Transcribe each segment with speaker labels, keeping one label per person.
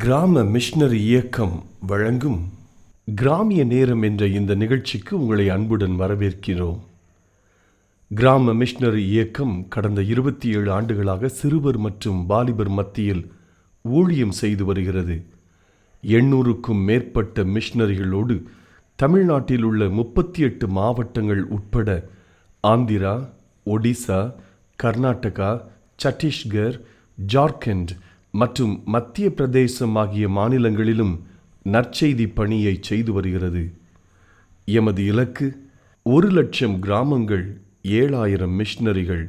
Speaker 1: கிராம மிஷனரி இயக்கம் வழங்கும் கிராமிய நேரம் என்ற இந்த நிகழ்ச்சிக்கு உங்களை அன்புடன் வரவேற்கிறோம். கிராம மிஷனரி இயக்கம் கடந்த 27 ஆண்டுகளாக சிறுவர் மற்றும் வாலிபர் மத்தியில் ஊழியம் செய்து வருகிறது. 800க்கும் மேற்பட்ட மிஷனரிகளோடு தமிழ்நாட்டில் உள்ள 38 மாவட்டங்கள் உட்பட ஆந்திரா, ஒடிசா, கர்நாடகா, சத்தீஸ்கர், ஜார்க்கண்ட் மற்றும் மத்திய பிரதேசம் ஆகிய மாநிலங்களிலும் நற்செய்தி பணியை செய்து வருகிறது. எமது இலக்கு 1,00,000 கிராமங்கள், 7,000 மிஷனரிகள்,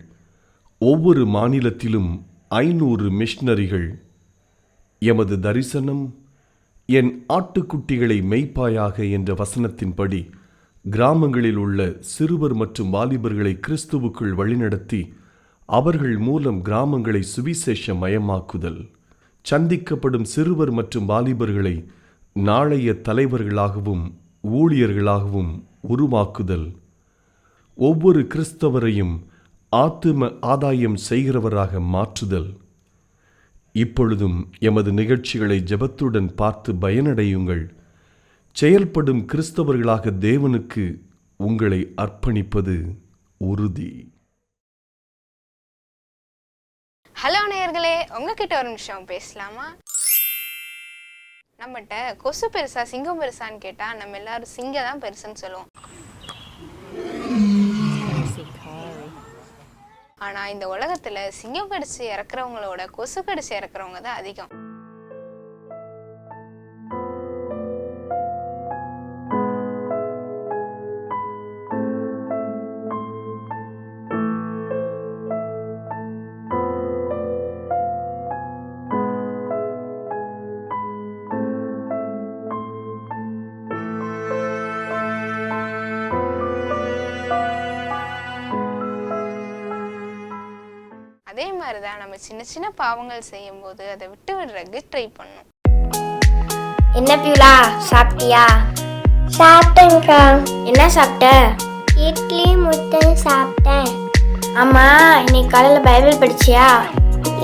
Speaker 1: ஒவ்வொரு மாநிலத்திலும் 500 மிஷனரிகள். எமது தரிசனம் என் ஆட்டுக்குட்டிகளை மேய்ப்பாயாக என்ற வசனத்தின்படி கிராமங்களில் உள்ள சிறுவர் மற்றும் வாலிபர்களை கிறிஸ்துவுக்குள் வழிநடத்தி அவர்கள் மூலம் கிராமங்களை சுவிசேஷ மயமாக்குதல், சந்திக்கப்படும் சிறுவர் மற்றும் வாலிபர்களை நாளைய தலைவர்களாகவும் ஊழியர்களாகவும் உருவாக்குதல், ஒவ்வொரு கிறிஸ்தவரையும் ஆத்தும ஆதாயம் செய்கிறவராக மாற்றுதல். இப்பொழுதும் எமது நிகழ்ச்சிகளை ஜெபத்துடன் பார்த்து பயனடையுங்கள். செயல்படும் கிறிஸ்தவர்களாக தேவனுக்கு உங்களை அர்ப்பணிப்பது உறுதி.
Speaker 2: ஹலோ நேயர்களே, உங்ககிட்ட ஒரு நிமிஷம் பேசலாமா? நம்மகிட்ட கொசு பெருசா சிங்கம் பெருசான்னு கேட்டா நம்ம எல்லாரும் சிங்கம் தான் பெருசுன்னு சொல்லுவோம். ஆனா இந்த உலகத்துல சிங்கம் கடிச்சு இறக்குறவங்களோட கொசு கடிச்சு இறக்குறவங்க தான் அதிகம். அதே மாதிரிதான் நம்ம சின்ன சின்ன பாவங்கள் செய்யும் போது அதை விட்டு விடுறதுக்கு ட்ரை பண்ணும்.
Speaker 3: என்ன பியூலா, சாப்பிட்டியா?
Speaker 4: சாப்பிட்டேன்க்கா.
Speaker 3: என்ன சாப்பிட்ட?
Speaker 4: இட்லி முட்டை சாப்பிட்டேன்.
Speaker 3: ஆமா, இன்னைக்கு காலையில் பைபிள் படிச்சியா?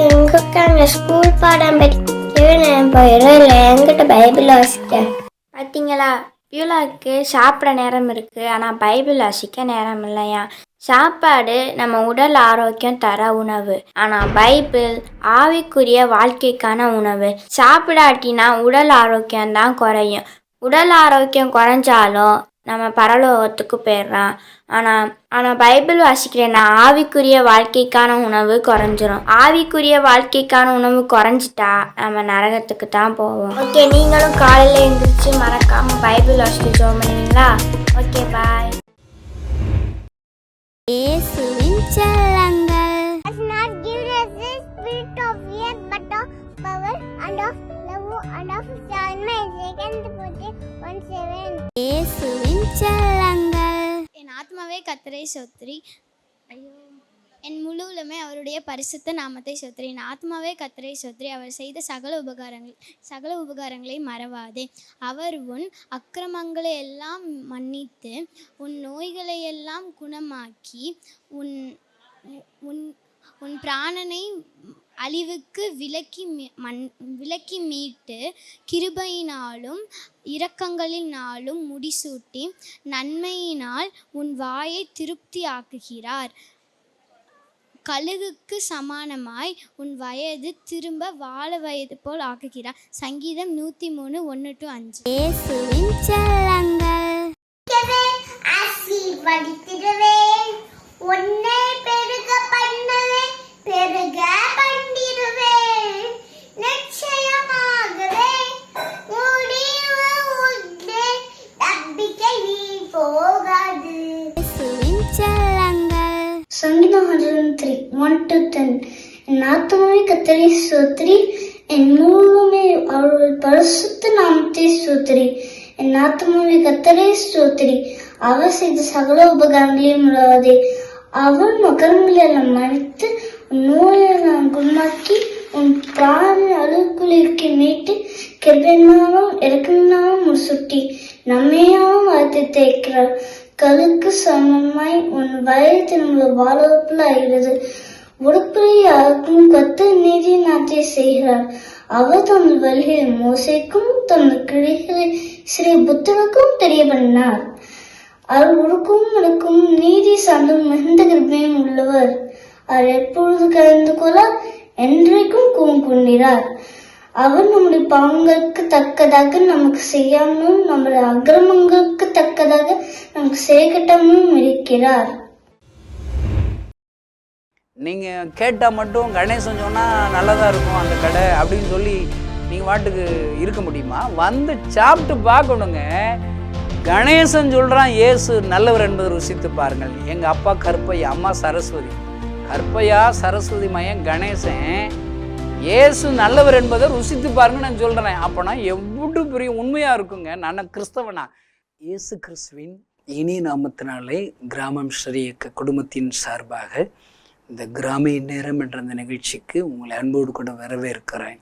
Speaker 4: எங்கக்கா ஸ்கூல் பாடம் படிக்கவே போயிடும், இல்லை என்கிட்ட பைபிள் வாசிட்டேன்.
Speaker 3: பார்த்தீங்களா, பியூலாவுக்கு சாப்பிட நேரம் இருக்கு, ஆனால் பைபிள் வாசிக்க நேரம் இல்லையா? சாப்பாடு நம்ம உடல் ஆரோக்கியம் தர உணவு, ஆனால் பைபிள் ஆவிக்குரிய வாழ்க்கைக்கான உணவு. சாப்பிடாட்டினா உடல் ஆரோக்கியம்தான் குறையும். உடல் ஆரோக்கியம் குறைஞ்சாலும் நம்ம பரலோகத்துக்கு போயிடலாம். ஆனால் பைபிள் வாசிக்கிறேன்னா ஆவிக்குரிய வாழ்க்கைக்கான உணவு குறைஞ்சிரும். ஆவிக்குரிய வாழ்க்கைக்கான உணவு குறைஞ்சிட்டா நம்ம நரகத்துக்கு தான் போவோம். ஓகே, நீங்களும் காலையில் எழுந்திரிச்சு மறக்காமல் பைபிள் வாசிட்டு ஜெபம் பண்ணுவீங்களா? ஓகே, பாய்.
Speaker 4: இயேசுவின் செல்லங்கள். Has not given us the spirit of fear, but of power and of love and of sound mind. 2 Timothy 1:7. இயேசுவின் செல்லங்கள்.
Speaker 5: என் ஆத்மாவே கர்த்தரை ஸ்தோத்திரி. என் முழு உள்ளமே அவருடைய பரிசுத்த நாமத்தை ஸ்தோத்திரி. என் ஆத்மாவே கர்த்தரை ஸ்தோத்திரி. அவர் செய்த சகல உபகாரங்களை மறவாதே. அவர் உன் அக்கிரமங்களை எல்லாம் மன்னித்து உன் நோய்களை எல்லாம் குணமாக்கி உன் பிராணனை அழிவுக்கு விலக்கி மீட்டு கிருபையினாலும் இரக்கங்களினாலும் முடிசூட்டி நன்மையினால் உன் வாயை திருப்தி ஆக்குகிறார். கழுகுக்கு சமானமாய் உன் வயது திரும்ப வாழ வயது போல் ஆக்குகிறார். சங்கீதம் 103:1-5.
Speaker 4: இயேசுவின் செல்லங்கள். ஆசீர்வதித்திடுவேன், உன்னை பெருக பண்ணுவேன், பெருக பண்ணிடுவேன், நிச்சயமாகவே முடிவு உண்டு, நம்பிக்கை நீ போகாது. இயேசுவின் செல்லங்கள். சங்கீதம் 103:1-10. என் ஆத்துமாவே கர்த்தரை ஸ்தோத்திரி, என் முழுமே அவருடைய பரிசுத்த நாமத்தை ஸ்தோத்திரி. என் ஆத்துமாவே கர்த்தரை ஸ்தோத்திரி, அவர் செய்த சகல உபகாரங்களையும் மறவாதே. அவர் மகரங்களை எல்லாம் மன்னித்து உன் நோயெல்லாம் குணமாக்கி உன் பிராண அழுக்குளிக்கு மீட்டு கிருபையினாலும் இரக்கத்தினாலும் முடிசூட்டி நம்மையாவும் வளர்த்து தேய்க்கிறார். கழுக்கு சமமாய் உன் வயது திரும்ப வாழப்பில் ஆகிறது. உடுப்பையாக்கும் கர்த்தர் நீதி நாட்டை செய்கிறார்.
Speaker 6: அவர் தமது வழிகளை மோசேக்கும் தமது கிளைகளை சிறிய புத்தருக்கும் தெரியப்படினார். அவருக்கும் எனக்கும் நீதி சார்ந்தும் மிகுந்த கிருபையும் உள்ளவர். அவர் எப்பொழுது கலந்து கொள்ள என்றைக்கும் கோபம் கொண்டிறார். அவர் நம்முடைய பாவங்களுக்கு தக்கதாக நமக்கு செய்யாமலும் நம்முடைய அக்கிரமங்களுக்கு தக்கதாக நமக்கு செய்யக்கட்டாமலும் இருக்கிறார்.
Speaker 7: நீங்கள் கேட்டால் மட்டும் கணேசன் சொன்னால் நல்லதாக இருக்கும் அந்த கடை அப்படின்னு சொல்லி நீங்கள் வாட்டுக்கு இருக்க முடியுமா? வந்து சாப்பிட்டு பார்க்கணுங்க. கணேசன் சொல்கிறான் இயேசு நல்லவர் என்பதை ருசித்து பாருங்கள். எங்கள் அப்பா கற்பையா, அம்மா சரஸ்வதி. கற்பையா சரஸ்வதி மயன் கணேசன் இயேசு நல்லவர் என்பதை ருசித்து பாருங்க நான் சொல்கிறேன். அப்போனா எவ்வளோ பெரிய உண்மையாக இருக்குங்க. நான் கிறிஸ்தவனா? இயேசு கிறிஸ்துவின் இனி நாமத்தினாலே கிராமம் ஸ்ரீ இயக்க குடும்பத்தின் சார்பாக இந்த கிராமிய நேரம் என்ற அந்த நிகழ்ச்சிக்கு உங்களை அன்போடு கூட வரவேற்கிறேன்.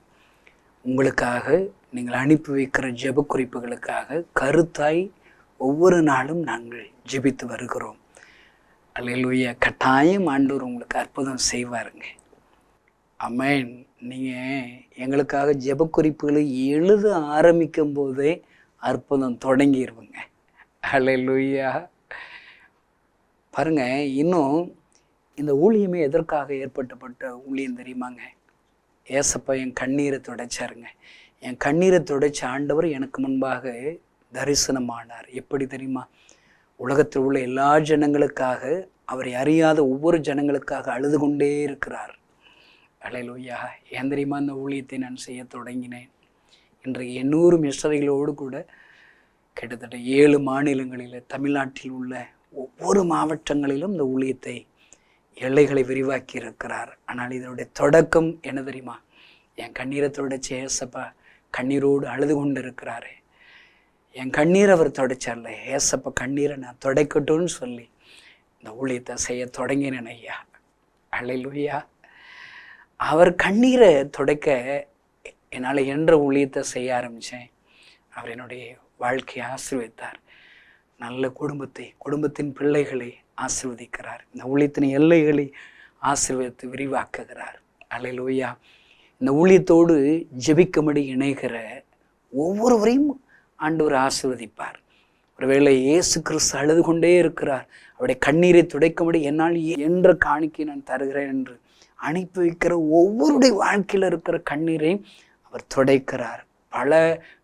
Speaker 7: உங்களுக்காக நீங்கள் அனுப்பி வைக்கிற ஜெப குறிப்புகளுக்காக கருத்தாய் ஒவ்வொரு நாளும் நாங்கள் ஜெபித்து வருகிறோம். அல்லேலூயா. கட்டாயம் ஆண்டவர் உங்களுக்கு அற்புதம் செய்வாருங்க. ஆமென். நீங்கள் எங்களுக்காக ஜெப குறிப்புகளை எழுத ஆரம்பிக்கும் போதே அற்புதம் தொடங்கிடுவோங்க. அல்லேலூயா. பாருங்க, இன்னும் இந்த ஊழியமே எதற்காக ஏற்பட்டப்பட்ட ஊழியம் தெரியுமாங்க? ஏசப்பா என் கண்ணீரை துடைச்சாருங்க. என் கண்ணீரை துடைச்ச ஆண்டவர் எனக்கு முன்பாக தரிசனமானார். எப்படி தெரியுமா? உலகத்தில் உள்ள எல்லா ஜனங்களுக்காக, அவரை அறியாத ஒவ்வொரு ஜனங்களுக்காக அழுது கொண்டே இருக்கிறார். அல்லேலூயா. ஏன் தெரியுமா இந்த ஊழியத்தை நான் செய்ய தொடங்கினேன்? இன்றைக்கு 800 மிஷனரிகளோடு கூட கிட்டத்தட்ட 7 மாநிலங்களில், தமிழ்நாட்டில் உள்ள ஒவ்வொரு மாவட்டங்களிலும் இந்த ஊழியத்தை எல்லைகளை விரிவாக்கி இருக்கிறார். ஆனால் இதனுடைய தொடக்கம் என்ன தெரியுமா? என் கண்ணீரை துடைச்ச ஏசப்பா கண்ணீரோடு அழுது கொண்டு இருக்கிறாரு. என் கண்ணீரை அவர் துடைச்சார்ல, ஏசப்பா கண்ணீரை நான் துடைக்கட்டும்னு சொல்லி இந்த ஊழியத்தை செய்ய தொடங்கினேன் ஐயா. அல்லேலூயா. அவர் கண்ணீரை துடைக்க என்னால் என்ற ஊழியத்தை செய்ய ஆரம்பித்தேன். அவர் என்னுடைய வாழ்க்கையை ஆசீர்வதித்தார். நல்ல குடும்பத்தின் பிள்ளைகளை ஆசீர்வதிக்கிறார். இந்த ஊழியத்தின் எல்லைகளை ஆசீர்வதித்து விரிவாக்குகிறார். அல்லேலூயா. இந்த ஊழியத்தோடு ஜெபிக்கும்படி இணைகிற ஒவ்வொருவரையும் ஆண்டவர் ஆசீர்வதிப்பார். ஒருவேளை இயேசு கிறிஸ்து அழுது கொண்டே இருக்கிறார், அவருடைய கண்ணீரை துடைக்கும்படி என்னால் என்ற காணிக்கை நான் தருகிறேன் என்று அனுப்பி வைக்கிற ஒவ்வொருடைய வாழ்க்கையில் இருக்கிற கண்ணீரையும் அவர் துடைக்கிறார். பல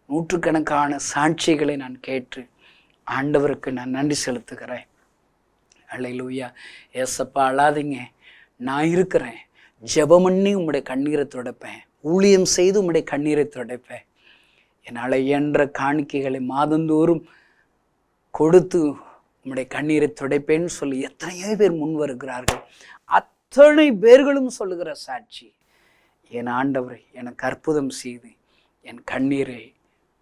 Speaker 7: நூற்றுக்கணக்கான சாட்சிகளை நான் கேட்டு ஆண்டவருக்கு நான் நன்றி செலுத்துகிறேன். அல்லேலூயா. ஏசப்பா அழாதீங்க, நான் இருக்கிறேன். ஜெபம் பண்ணி உம்முடைய கண்ணீரை துடைப்பேன், ஊழியம் செய்து உம்முடைய கண்ணீரை துடைப்பேன். என்னால் என்ற காணிக்கைகளை மாதந்தோறும் கொடுத்து உம்முடைய கண்ணீரை துடைப்பேன்னு சொல்லி எத்தனையோ பேர் முன் வருகிறார்கள். அத்தனை பேர்களும் சொல்லுகிற சாட்சி, என் ஆண்டவர் எனக்கு அற்புதம் செய்து என் கண்ணீரை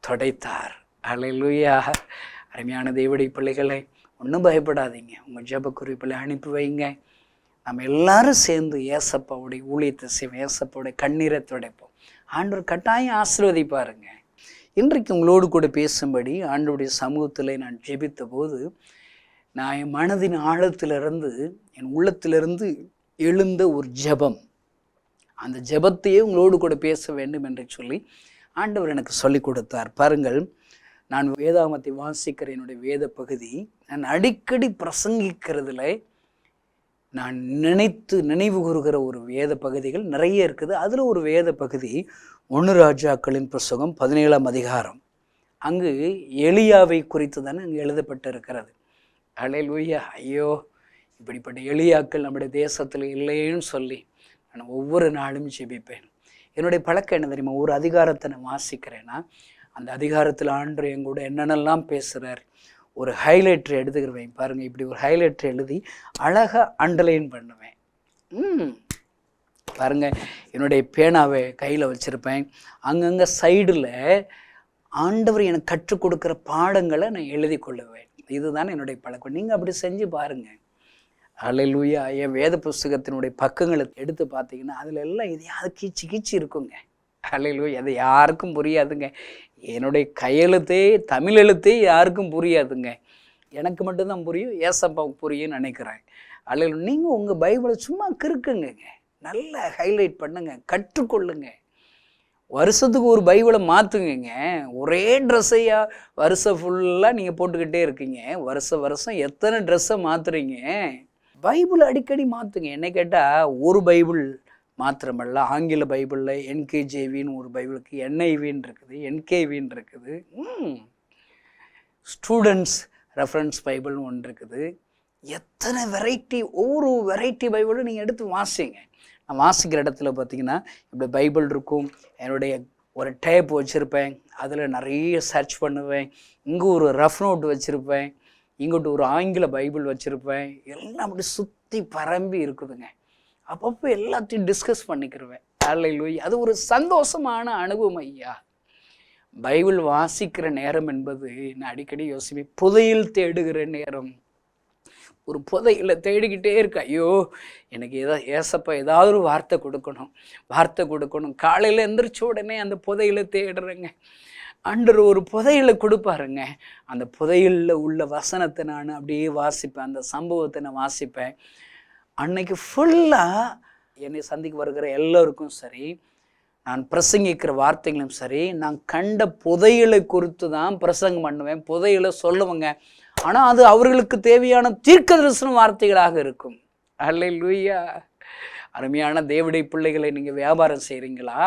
Speaker 7: துடைத்தார். அல்லேலூயா. அருமையான தேவனுடைய பிள்ளைகளை, ஒன்றும் பயப்படாதீங்க. உங்கள் ஜெப குறிப்பில் அனுப்பி வைங்க. நம்ம எல்லாரும் சேர்ந்து ஏசப்பாவுடைய ஊழியத்தை செய்வோம். ஏசப்பாவுடைய கண்ணீரை துடைப்போம். ஆண்டவர் கட்டாயம் ஆசீர்வதிப்பாருங்க. இன்றைக்கு உங்களோடு கூட பேசும்படி ஆண்டவருடைய சமூகத்தில் நான் ஜெபித்த போது, நான் என் மனதின் ஆழத்திலிருந்து, என் உள்ளத்திலிருந்து எழுந்த ஒரு ஜெபம், அந்த ஜெபத்தையே உங்களோடு கூட பேச வேண்டும் என்று சொல்லி ஆண்டவர் எனக்கு சொல்லி கொடுத்தார். பாருங்கள், நான் வேதாகமத்தை வாசிக்கிற என்னுடைய வேத பகுதி, நான் அடிக்கடி பிரசங்கிக்கிறதுல நான் நினைவு கூறுகிற ஒரு வேத பகுதிகள் நிறைய இருக்குது. அதில் ஒரு வேத பகுதி 1 ராஜாக்களின் புஸ்தகம் 17ஆம் அதிகாரம். அங்கு எலியாவை குறித்து தானே அங்கே எழுதப்பட்டிருக்கிறது. அல்லேலூயா. ஐயோ, இப்படிப்பட்ட எலியாக்கள் நம்முடைய தேசத்தில் இல்லைன்னு சொல்லி நான் ஒவ்வொரு நாளும் ஜெபிப்பேன். என்னுடைய பழக்கம் என்ன தெரியுமா? ஒரு அதிகாரத்தை நான் வாசிக்கிறேன்னா அந்த அதிகாரத்தில் ஆண்டவர் என் கூட என்னென்னலாம் பேசுகிறார், ஒரு ஹைலைட்டர் எடுத்துக்கிடுவேன். பாருங்கள், இப்படி ஒரு ஹைலைட்டர் எழுதி அழகாக அண்டர்லைன் பண்ணுவேன். பாருங்கள், என்னுடைய பேனாவை கையில் வச்சுருப்பேன். அங்கங்கே சைடில் ஆண்டவர் எனக்கு கற்றுக் கொடுக்குற பாடங்களை நான் எழுதி கொள்ளுவேன். இதுதான் என்னுடைய பழக்கம். நீங்கள் அப்படி செஞ்சு பாருங்கள். அல்லேலூயா. என் வேத புஸ்தகத்தினுடைய பக்கங்களை எடுத்து பார்த்தீங்கன்னா அதில் எல்லாம் எதையாவது கீச்சு இருக்குங்க. அல்லேலூயா. அது யாருக்கும் புரியாதுங்க. என்னுடைய கையெழுத்தே, தமிழ் எழுத்தே யாருக்கும் புரியாதுங்க. எனக்கு மட்டும்தான் புரியும், ஏசப்பாவுக்கு புரியும்னு நினைக்கிறேன். அல்லேலூயா. நீங்கள் உங்கள் பைபிளை சும்மா கிறுக்குங்க, நல்லா ஹைலைட் பண்ணுங்க, கற்றுக்கொள்ளுங்க. வருஷத்துக்கு ஒரு பைபிளை மாற்றுங்க. ஒரே ட்ரெஸ்ஸையா வருஷம் ஃபுல்லாக நீங்கள் போட்டுக்கிட்டே இருக்கீங்க. வருஷம் எத்தனை ட்ரெஸ்ஸை மாற்றுறீங்க? பைபிள் அடிக்கடி மாற்றுங்க. என்ன கேட்டால் ஒரு பைபிள் மாத்திரமல்ல, ஆங்கில பைபிளில் என்கேஜேவின்னு ஒரு பைபிளுக்கு என்ஐவின்னு இருக்குது, என்கேவின்னு இருக்குது, ஸ்டூடெண்ட்ஸ் ரெஃபரன்ஸ் பைபிள்னு ஒன்று இருக்குது. எத்தனை வெரைட்டி, ஒவ்வொரு வெரைட்டி பைபிளும் நீங்கள் எடுத்து வாசிங்க. நான் வாசிக்கிற இடத்துல பார்த்தீங்கன்னா இப்படி பைபிள் இருக்கும், என்னுடைய ஒரு டேப் வச்சுருப்பேன், அதில் நிறைய சர்ச் பண்ணுவேன், இங்கே ஒரு ரஃப் நோட் வச்சுருப்பேன், இங்கிட்ட ஒரு ஆங்கில பைபிள் வச்சுருப்பேன், எல்லாம் அப்படி சுற்றி பரம்பி இருக்குதுங்க. அப்பப்போ எல்லாத்தையும் டிஸ்கஸ் பண்ணிக்கிருவேன். அல்லேலூயா. அது ஒரு சந்தோஷமான அனுபவம் ஐயா. பைபிள் வாசிக்கிற நேரம் என்பது நான் அடிக்கடி யோசிப்பேன், புதையில் தேடுகிற நேரம். ஒரு புதையில தேடிக்கிட்டே இருக்க, ஐயோ எனக்கு ஏசப்பா ஏதாவது ஒரு வார்த்தை கொடுக்கணும். காலையில் எந்திரிச்ச உடனே அந்த புதையில தேடுறேங்க. ஆண்டவர் ஒரு புதையில கொடுப்பாருங்க. அந்த புதையில உள்ள வசனத்தை நான் அப்படியே வாசிப்பேன், அந்த சம்பவத்தை நான் வாசிப்பேன். அன்னைக்கு ஃபுல்லாக என்னை சந்திக்க வருகிற எல்லோருக்கும் சரி, நான் பிரசங்கிக்கிற வார்த்தைகளும் சரி, நான் கண்ட புதையலை குறித்து தான் பிரசங்கம் பண்ணுவேன், புதையலை சொல்லுவேங்க. ஆனால் அது அவர்களுக்கு தேவையான தீர்க்கதரிசன வார்த்தைகளாக இருக்கும். அல்லேலூயா. அருமையான தேவனுடைய பிள்ளைகளை, நீங்கள் வியாபாரம் செய்கிறீங்களா?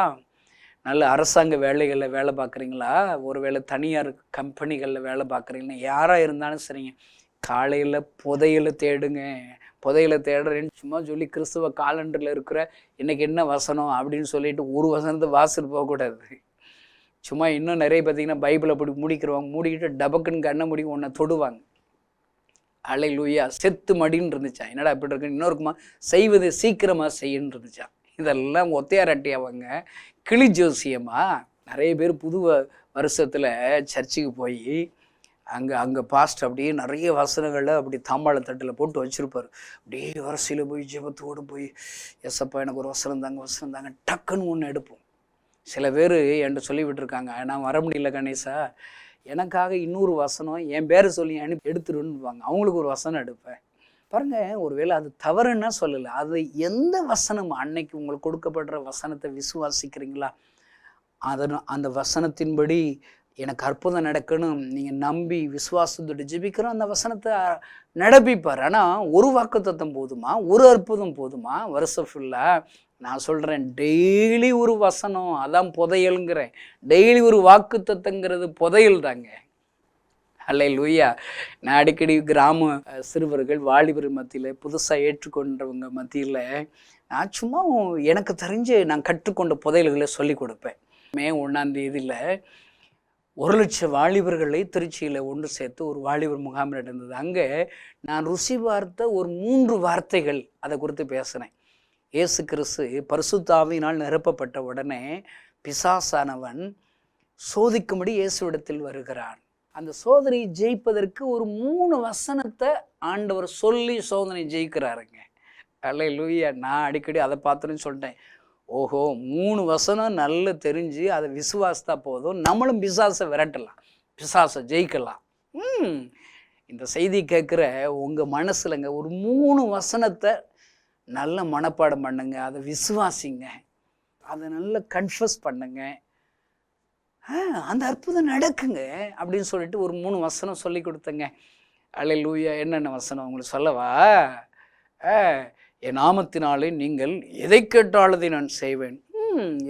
Speaker 7: நல்ல அரசாங்க வேலைகளில் வேலை பார்க்குறீங்களா? ஒருவேளை தனியார் கம்பெனிகளில் வேலை பார்க்குறீங்களா? யாராக இருந்தாலும் சரிங்க, காலையில் புதையலை தேடுங்க. புதையில தேடுறேன்னு சும்மா சொல்லி கிறிஸ்துவ காலண்டரில் இருக்கிற இன்றைக்கி என்ன வசனம் அப்படின்னு சொல்லிட்டு ஒரு வசனத்தை வாசிட்டு போகக்கூடாது. சும்மா இன்னும் நிறைய பார்த்திங்கன்னா பைபிளை அப்படி மூடிக்கிட்டு டபக்குன்னு கண்ணை மூடி ஒன்றை தொடுவாங்க. அல்லேலூயா. செத்து மடின்னு இருந்துச்சா, என்னடா இப்படி இருக்குன்னு. இன்னொருக்குமா செய்வது சீக்கிரமாக செய்யன்னு இருந்துச்சா. இதெல்லாம் ஒத்தையாரட்டியாவங்க, கிளி ஜோசியமா. நிறைய பேர் புது வருஷத்தில் சர்ச்சுக்கு போய் அங்கே பாஸ்ட் அப்படியே நிறைய வசனங்களை அப்படி தாம்பாள தட்டில் போட்டு வச்சுருப்பார். அப்படியே வரிசையில் போய் ஜெபத்தோடு போய், எஸ்ஸப்பா எனக்கு ஒரு வசனம் தாங்க டக்குன்னு ஒன்று எடுப்போம். சில பேர் என்கிட்ட சொல்லி விட்டுருக்காங்க, நான் வர முடியல கணேசா, எனக்காக இன்னொரு வசனம் என் பேரை சொல்லி எடுத்துருன்னுவாங்க. அவங்களுக்கு ஒரு வசனம் எடுப்பேன். பாருங்கள், ஒருவேளை அது தவறுன்னா சொல்லலை, அது எந்த வசனம் அன்னைக்கு உங்களுக்கு கொடுக்கப்படுற வசனத்தை விசுவாசிக்கிறீங்களா, அந்த வசனத்தின்படி எனக்கு அற்புதம் நடக்கணும் நீங்கள் நம்பி விசுவாசத்தோடு ஜெபிக்கிறோம், அந்த வசனத்தை நடப்பிப்பார். ஆனால் ஒரு வாக்குத்தத்தம் போதுமா, ஒரு அற்புதம் போதுமா வருஷம் ஃபுல்லாக? நான் சொல்கிறேன், டெய்லி ஒரு வசனம், அதான் புதையல்ங்கிறேன். டெய்லி ஒரு வாக்குத்தத்தங்கிறது புதையல் தாங்க. அல்லேலூயா. நான் அடிக்கடி கிராம சிறுவர்கள் வாலிபர் மத்தியில் புதுசாக ஏற்றுக்கொண்டவங்க மத்தியில் நான் சும்மா எனக்கு தெரிஞ்சு நான் கற்றுக்கொண்ட புதையல்களை சொல்லி கொடுப்பேன். மே 1ஆம் தேதியில் 1,00,000 வாலிபர்களை திருச்சியில் ஒன்று சேர்த்து ஒரு வாலிபர் முகாம் நடந்தது. அங்கே நான் ருசி பார்த்த ஒரு 3 வார்த்தைகள் அதை குறித்து பேசினேன். இயேசு கிறிஸ்து பரிசுத்த ஆவியினால் நிரப்பப்பட்ட உடனே பிசாசானவன் சோதிக்கும்படி இயேசுவிடத்தில் வருகிறான். அந்த சோதனையை ஜெயிப்பதற்கு ஒரு 3 வசனத்தை ஆண்டவர் சொல்லி சோதனை ஜெயிக்கிறாருங்க. அல்லேலூயா. நான் அடிக்கடி அதை பார்த்துன்னு சொல்லிட்டேன், ஓஹோ 3 வசனம் நல்லா தெரிஞ்சு அதை விசுவாசத்தா போதும், நம்மளும் பிசாசை விரட்டலாம், பிசாசை ஜெயிக்கலாம். இந்த செய்தி கேட்குற உங்கள் மனசுலங்க ஒரு 3 வசனத்தை நல்ல மனப்பாடம் பண்ணுங்க, அதை விசுவாசிங்க, அதை நல்லா கன்ஃபஸ் பண்ணுங்க, அந்த அற்புதம் நடக்குங்க அப்படின்னு சொல்லிட்டு ஒரு 3 வசனம் சொல்லி கொடுத்தங்க. அல்லேலூயா. என்னென்ன வசனம் உங்களுக்கு சொல்லவா? என் நாமத்தினாலே நீங்கள் எதை கேட்டாலதை நான் செய்வேன்.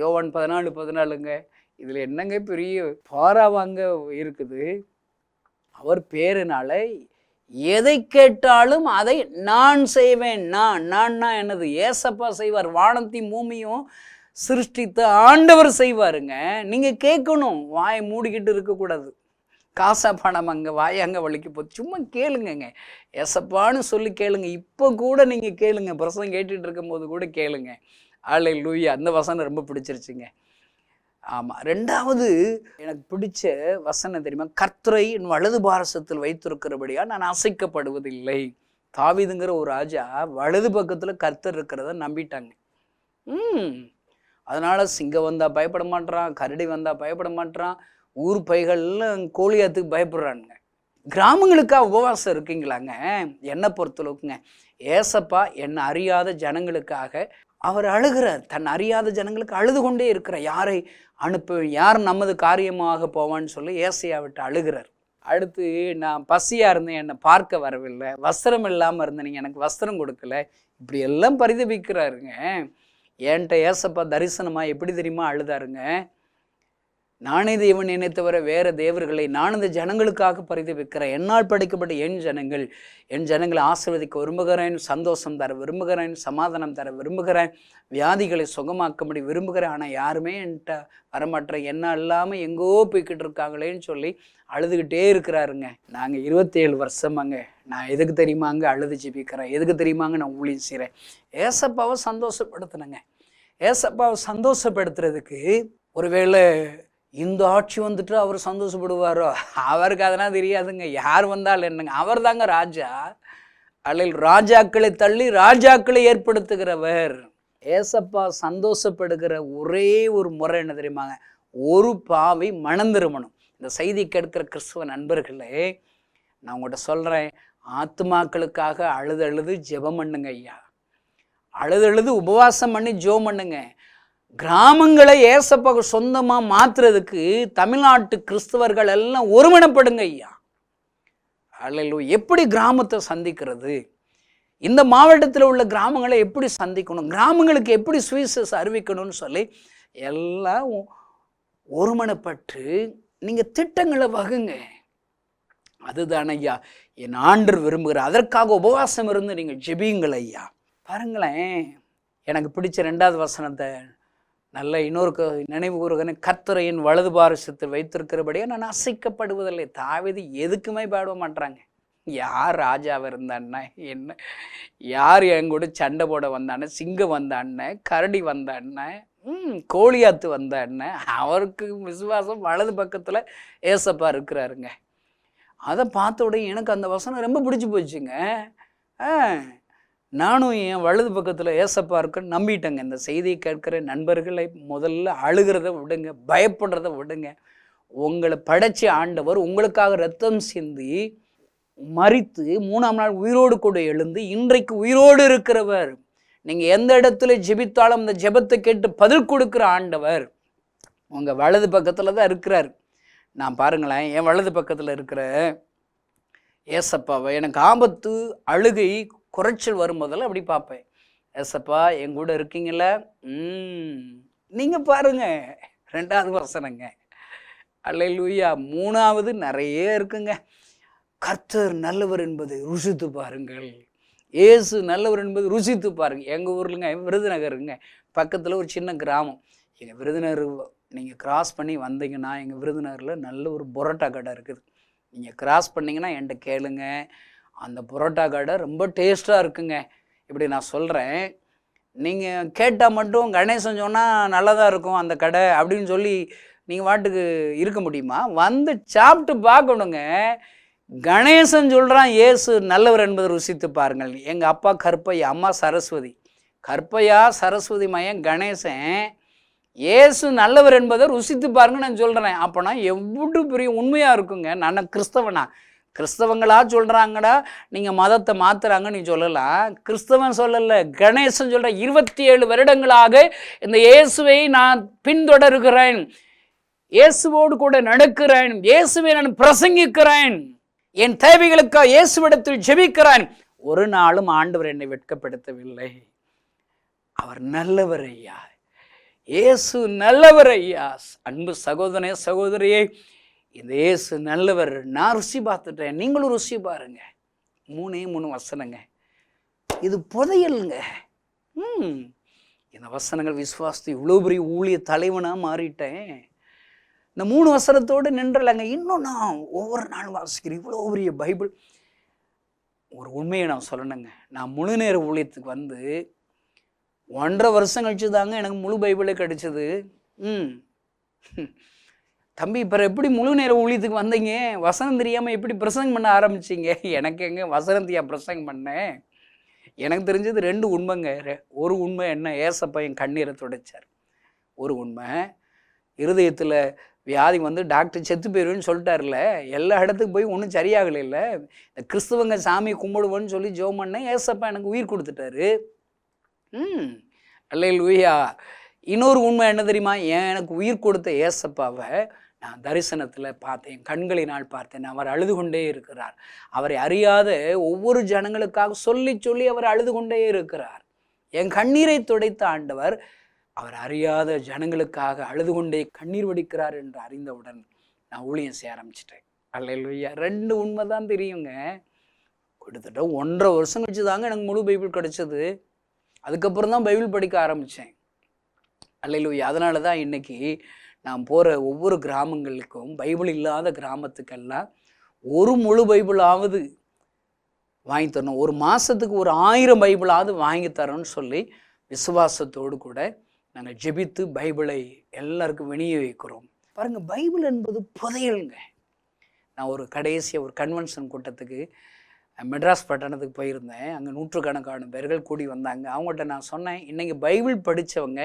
Speaker 7: யோவான் 14:14ங்க. இதில் என்னங்க பெரிய பாராவாங்க இருக்குது. அவர் பேரினால எதை கேட்டாலும் அதை நான் செய்வேன். நான் என்னது? ஏசப்பா செய்வார். வானத்தையும் பூமியும் சிருஷ்டித்த ஆண்டவர் செய்வாருங்க. நீங்கள் கேட்கணும், வாயை மூடிக்கிட்டு இருக்கக்கூடாது. காசா பணம் அங்கே வாய் அங்கே வலிக்கு போச்சு, சும்மா கேளுங்கங்க, ஏசப்பான்னு சொல்லி கேளுங்க. இப்போ கூட நீங்கள் கேளுங்க, பிரசங்கம் கேட்டுட்டு இருக்கும் போது கூட கேளுங்க. அல்லேலூயா. அந்த வசனம் ரொம்ப பிடிச்சிருச்சுங்க. ஆமாம். 2வது எனக்கு பிடிச்ச வசனம் தெரியுமா? கர்த்தரை என் வலது பாரசத்தில் வைத்திருக்கிறபடியா நான் அசைக்கப்படுவதில்லை. தாவீதுங்கிற ஒரு ராஜா வலது பக்கத்தில் கர்த்தர் இருக்கிறத நம்பிட்டாங்க. அதனால் சிங்கம் வந்தால் பயப்பட மாட்டான், கரடி வந்தால் பயப்பட மாட்டான், ஊர் பைகள்லாம் கோழியாத்துக்கு பயப்படுறானுங்க. கிராமங்களுக்காக உபவாசம் இருக்கீங்களாங்க? என்னை பொறுத்தளவுக்குங்க, ஏசப்பா என்னை அறியாத ஜனங்களுக்காக அவர் அழுகிறார். தன் அறியாத ஜனங்களுக்கு அழுது கொண்டே இருக்கிறார். யாரை அனுப்ப, யார் நமது காரியமாக போவான்னு சொல்லி ஏசையா விட்டு அழுகிறார். அடுத்து, நான் பசியாக இருந்தேன், என்னை பார்க்க வரவில்லை, வஸ்திரம் இல்லாமல் இருந்தேன், நீங்கள் எனக்கு வஸ்திரம் கொடுக்கல, இப்படி எல்லாம் பரிதபிக்கிறாருங்க. என்கிட்ட ஏசப்பா தரிசனமாக எப்படி தெரியுமா அழுதாருங்க, நானே தேவன் என்னை தவிர வேறு தேவர்களை நான் இந்த ஜனங்களுக்காக பரிதபிக்கிறேன். என்னால் படைக்கப்பட்ட என் ஜனங்களை ஆசீர்வதிக்க விரும்புகிறேன், சந்தோஷம் தர விரும்புகிறேன், சமாதானம் தர விரும்புகிறேன், வியாதிகளை சுகமாக்கும்படி விரும்புகிறேன். ஆனால் யாருமே என்கிட்ட வரமாட்டேன், என்ன இல்லாமல் எங்கோ போய்கிட்டு இருக்காங்களேன்னு சொல்லி அழுதுகிட்டே இருக்கிறாருங்க. நாங்கள் 27 வருஷமாங்க நான் எதுக்கு தெரியுமாங்க அழுது ஜெபிக்கிறேன், எதுக்கு தெரியுமாங்க நான் ஊழியம் செய்கிறேன், ஏசப்பாவை சந்தோஷப்படுத்தினேங்க. ஏசப்பாவை சந்தோஷப்படுத்துறதுக்கு ஒருவேளை இந்த ஆட்சி வந்துட்டு அவர் சந்தோஷப்படுவாரோ, அவருக்கு அதெல்லாம் தெரியாதுங்க. யார் வந்தாலும் என்னங்க, அவர் தாங்க ராஜா. அல்ல, ராஜாக்களை தள்ளி ராஜாக்களை ஏற்படுத்துகிறவர். ஏசப்பா சந்தோஷப்படுகிற ஒரே ஒரு முறை என்ன தெரியுமாங்க, ஒரு பாவி மனம் திரும்பணும். இந்த செய்தி கேட்கிற கிறிஸ்துவ நண்பர்களே, நான் உங்கள்கிட்ட சொல்கிறேன், ஆத்துமாக்களுக்காக அழுது ஜெபம் பண்ணுங்க ஐயா. அழுது உபவாசம் பண்ணி ஜெபம் பண்ணுங்க. கிராமங்களை ஏசப்பாக்கு சொந்தமாக மாற்றுறதுக்கு தமிழ்நாட்டு கிறிஸ்தவர்கள் எல்லாம் ஒருமனப்படுங்க ஐயா. அல்லேலூயா. எப்படி கிராமத்தை சந்திக்கிறது, இந்த மாவட்டத்தில் உள்ள கிராமங்களை எப்படி சந்திக்கணும், கிராமங்களுக்கு எப்படி சுவிசேஷம் அறிவிக்கணும்னு சொல்லி எல்லாம் ஒருமனப்பட்டு நீங்கள் திட்டங்களை வகுங்க. அதுதான் ஐயா என் ஆண்டவர் விரும்புகிற. அதற்காக உபவாசம் இருந்து நீங்கள் ஜெபியுங்கள் ஐயா. பாருங்களேன், எனக்கு பிடிச்ச 2வது வசனத்தை நல்ல இன்னொரு நினைவு கூறுகிறேன். கர்த்தரையின் வலது பாரசத்தில் வைத்திருக்கிறபடியே நான் அசைக்கப்படுவதில்லை. தாவீது எதுக்குமே பாட மாட்டாங்க. யார் ராஜாவாக இருந்தான்னா என்ன, யார் என் கூட சண்டை போட வந்தானே, சிங்கம் வந்தானே, கரடி வந்தானே, கோழியாத்து வந்தானே, அவருக்கு விசுவாசம் வலது பக்கத்தில் ஏசப்பா இருக்கிறாருங்க. அதை பார்த்த உடனே எனக்கு அந்த வசனம் ரொம்ப பிடிச்சி போச்சுங்க. நானும் என் வலது பக்கத்தில் ஏசப்பா இருக்குன்னு நம்பிட்டேங்க. இந்த செய்தியை கேட்குற நண்பர்களை முதல்ல அழுகிறத விடுங்க, பயப்படுறத விடுங்க. உங்களை படைச்சி ஆண்டவர் உங்களுக்காக ரத்தம் சிந்தி மரித்து 3ஆம் நாள் உயிரோடு கூட எழுந்து இன்றைக்கு உயிரோடு இருக்கிறவர். நீங்கள் எந்த இடத்துல ஜெபித்தாலும் அந்த ஜெபத்தை கேட்டு பதில் கொடுக்குற ஆண்டவர் உங்கள் வலது பக்கத்தில் தான் இருக்கிறார். நான் பாருங்களேன், என் வலது பக்கத்தில் இருக்கிற ஏசப்பாவை எனக்கு ஆபத்து, அழுகை, குறைச்சல் வரும்போதெல்லாம் அப்படி பார்ப்பேன். ஏசப்பா என் கூட இருக்கீங்கள, நீங்கள் பாருங்க. 2வது வசனங்க. அல்லேலூயா. 3வது நிறைய இருக்குங்க. கர்த்தர் நல்லவர் என்பதை ருசித்து பாருங்கள். இயேசு நல்லவர் என்பது ருசித்து பாருங்கள். எங்கள் ஊர்லங்க விருதுநகருங்க பக்கத்தில் ஒரு சின்ன கிராமம். எங்கள் விருதுநகர் நீங்கள் கிராஸ் பண்ணி வந்தீங்கன்னா எங்கள் விருதுநகரில் நல்ல ஒரு பரோட்டா கடை இருக்குது. நீங்கள் கிராஸ் பண்ணிங்கன்னா என்கிட்ட கேளுங்க. அந்த பரோட்டா கடை ரொம்ப டேஸ்ட்டாக இருக்குங்க. இப்படி நான் சொல்கிறேன், நீங்கள் கேட்டால் மட்டும் கணேசன் சொன்னால் நல்லதாக இருக்கும் அந்த கடை அப்படின்னு சொல்லி நீங்கள் வாட்டுக்கு இருக்க முடியுமா? வந்து சாப்பிட்டு பார்க்கணுங்க. கணேசன் சொல்கிறான் இயேசு நல்லவர் என்பதை ருசித்து பாருங்கள். எங்கள் அப்பா கற்பையா, அம்மா சரஸ்வதி. கற்பையா சரஸ்வதி மையம் கணேசன் இயேசு நல்லவர் என்பதை ருசித்து பாருங்க நான் சொல்கிறேன். அப்போனா எவ்வளோ பெரிய உண்மையாக இருக்குங்க. நான் கிறிஸ்தவங்களா சொல்கிறாங்கடா, நீங்கள் மதத்தை மாற்றுறாங்க நீ சொல்லலாம். கிறிஸ்தவன் சொல்லலை, கணேசன் சொல்கிற 27 வருடங்களாக இந்த இயேசுவை நான் பின்தொடர்கிறேன், இயேசுவோடு கூட நடக்கிறேன், இயேசுவை நான் பிரசங்கிக்கிறேன், என் தேவைகளுக்காக இயேசுவிடத்தில் ஜெபிக்கிறேன். ஒரு நாளும் ஆண்டவர் என்னை வெட்கப்படுத்தவில்லை. அவர் நல்லவர் ஐயா, இயேசு நல்லவர் ஐயா. அன்பு சகோதரனே சகோதரியே, இந்த இயேசு நல்லவர். நான் ருசி பார்த்துட்டேன், நீங்களும் ருசி பாருங்க. 3 வசனங்க. இது புதையலுங்க. இந்த வசனங்கள் விசுவாசத்தை இவ்வளோ பெரிய ஊழிய தலைவனாக மாறிட்டேன். இந்த 3 வசனத்தோடு நின்றலைங்க. இன்னும் நான் ஒவ்வொரு நாளும் வாசிக்கிறேன். இவ்வளோ பெரிய பைபிள். ஒரு உண்மையை நான் சொல்லணுங்க. நான் முழு நேர ஊழியத்துக்கு வந்து 1.5 வருஷம் கழிச்சு தாங்க எனக்கு முழு பைபிளே கிடைச்சது. தம்பி, இப்போ எப்படி முழு நேர ஊழியத்துக்கு வந்தீங்க? வசனம் தெரியாமல் எப்படி பிரசங்கம் பண்ண ஆரம்பிச்சிங்க? எனக்கு எங்கே வசனத்தையா பிரசங்கம் பண்ணேன்? எனக்கு தெரிஞ்சது 2 உண்மைங்க. ஒரு உண்மை என்ன, ஏசப்பா என் கண்ணீரை துடைச்சார். ஒரு உண்மை, இருதயத்தில் வியாதி வந்து டாக்டர் செத்து போயிடுவேன்னு சொல்லிட்டார்ல, எல்லா இடத்துக்கு போய் ஒன்றும் சரியாகலை. இல்லை, இந்த கிறிஸ்தவங்க சாமி கும்பிடுவோன்னு சொல்லி ஜெபம் பண்ணேன், ஏசப்பா எனக்கு உயிர் கொடுத்துட்டாரு. அல்லேலூயா. இன்னொரு உண்மை என்ன தெரியுமா? எனக்கு உயிர் கொடுத்த ஏசப்பாவை நான் தரிசனத்தில் பார்த்தேன், கண்களினால் பார்த்தேன். அவர் அழுது கொண்டே இருக்கிறார். அவரை அறியாத ஒவ்வொரு ஜனங்களுக்காக சொல்லி சொல்லி அவர் அழுது கொண்டே இருக்கிறார். என் கண்ணீரை துடைத்த ஆண்டவர் அவர் அறியாத ஜனங்களுக்காக அழுது கொண்டே கண்ணீர் வடிக்கிறார் என்று அறிந்தவுடன் நான் ஊழியம் செய்ய ஆரம்பிச்சிட்டேன். அல்லேலூயா. 2 உண்மை தான் தெரியுங்க. கிட்டத்தட்ட 1.5 வருஷம் கழிச்சு தாங்க எனக்கு முழு பைபிள் கிடைச்சது. அதுக்கப்புறம் தான் பைபிள் படிக்க ஆரம்பித்தேன். அல்லேலூயா. அதனால தான் இன்னைக்கு நான் போகிற ஒவ்வொரு கிராமங்களுக்கும் பைபிள் இல்லாத கிராமத்துக்கெல்லாம் ஒரு முழு பைபிளாவது வாங்கி தரணும், ஒரு மாதத்துக்கு ஒரு 1000 பைபிளாவது வாங்கி தரோன்னு சொல்லி விசுவாசத்தோடு கூட நாங்கள் ஜெபித்து பைபிளை எல்லாருக்கும் விநியோகிக்கிறோம். பாருங்கள், பைபிள் என்பது புதையலுங்க. நான் ஒரு கடைசியாக ஒரு கன்வென்ஷன் கூட்டத்துக்கு மெட்ராஸ் பட்டணத்துக்கு போயிருந்தேன். அங்கே 100கணக்கான பேர்கள் கூடி வந்தாங்க. அவங்கள்ட்ட நான் சொன்னேன், இன்றைக்கி பைபிள் படித்தவங்க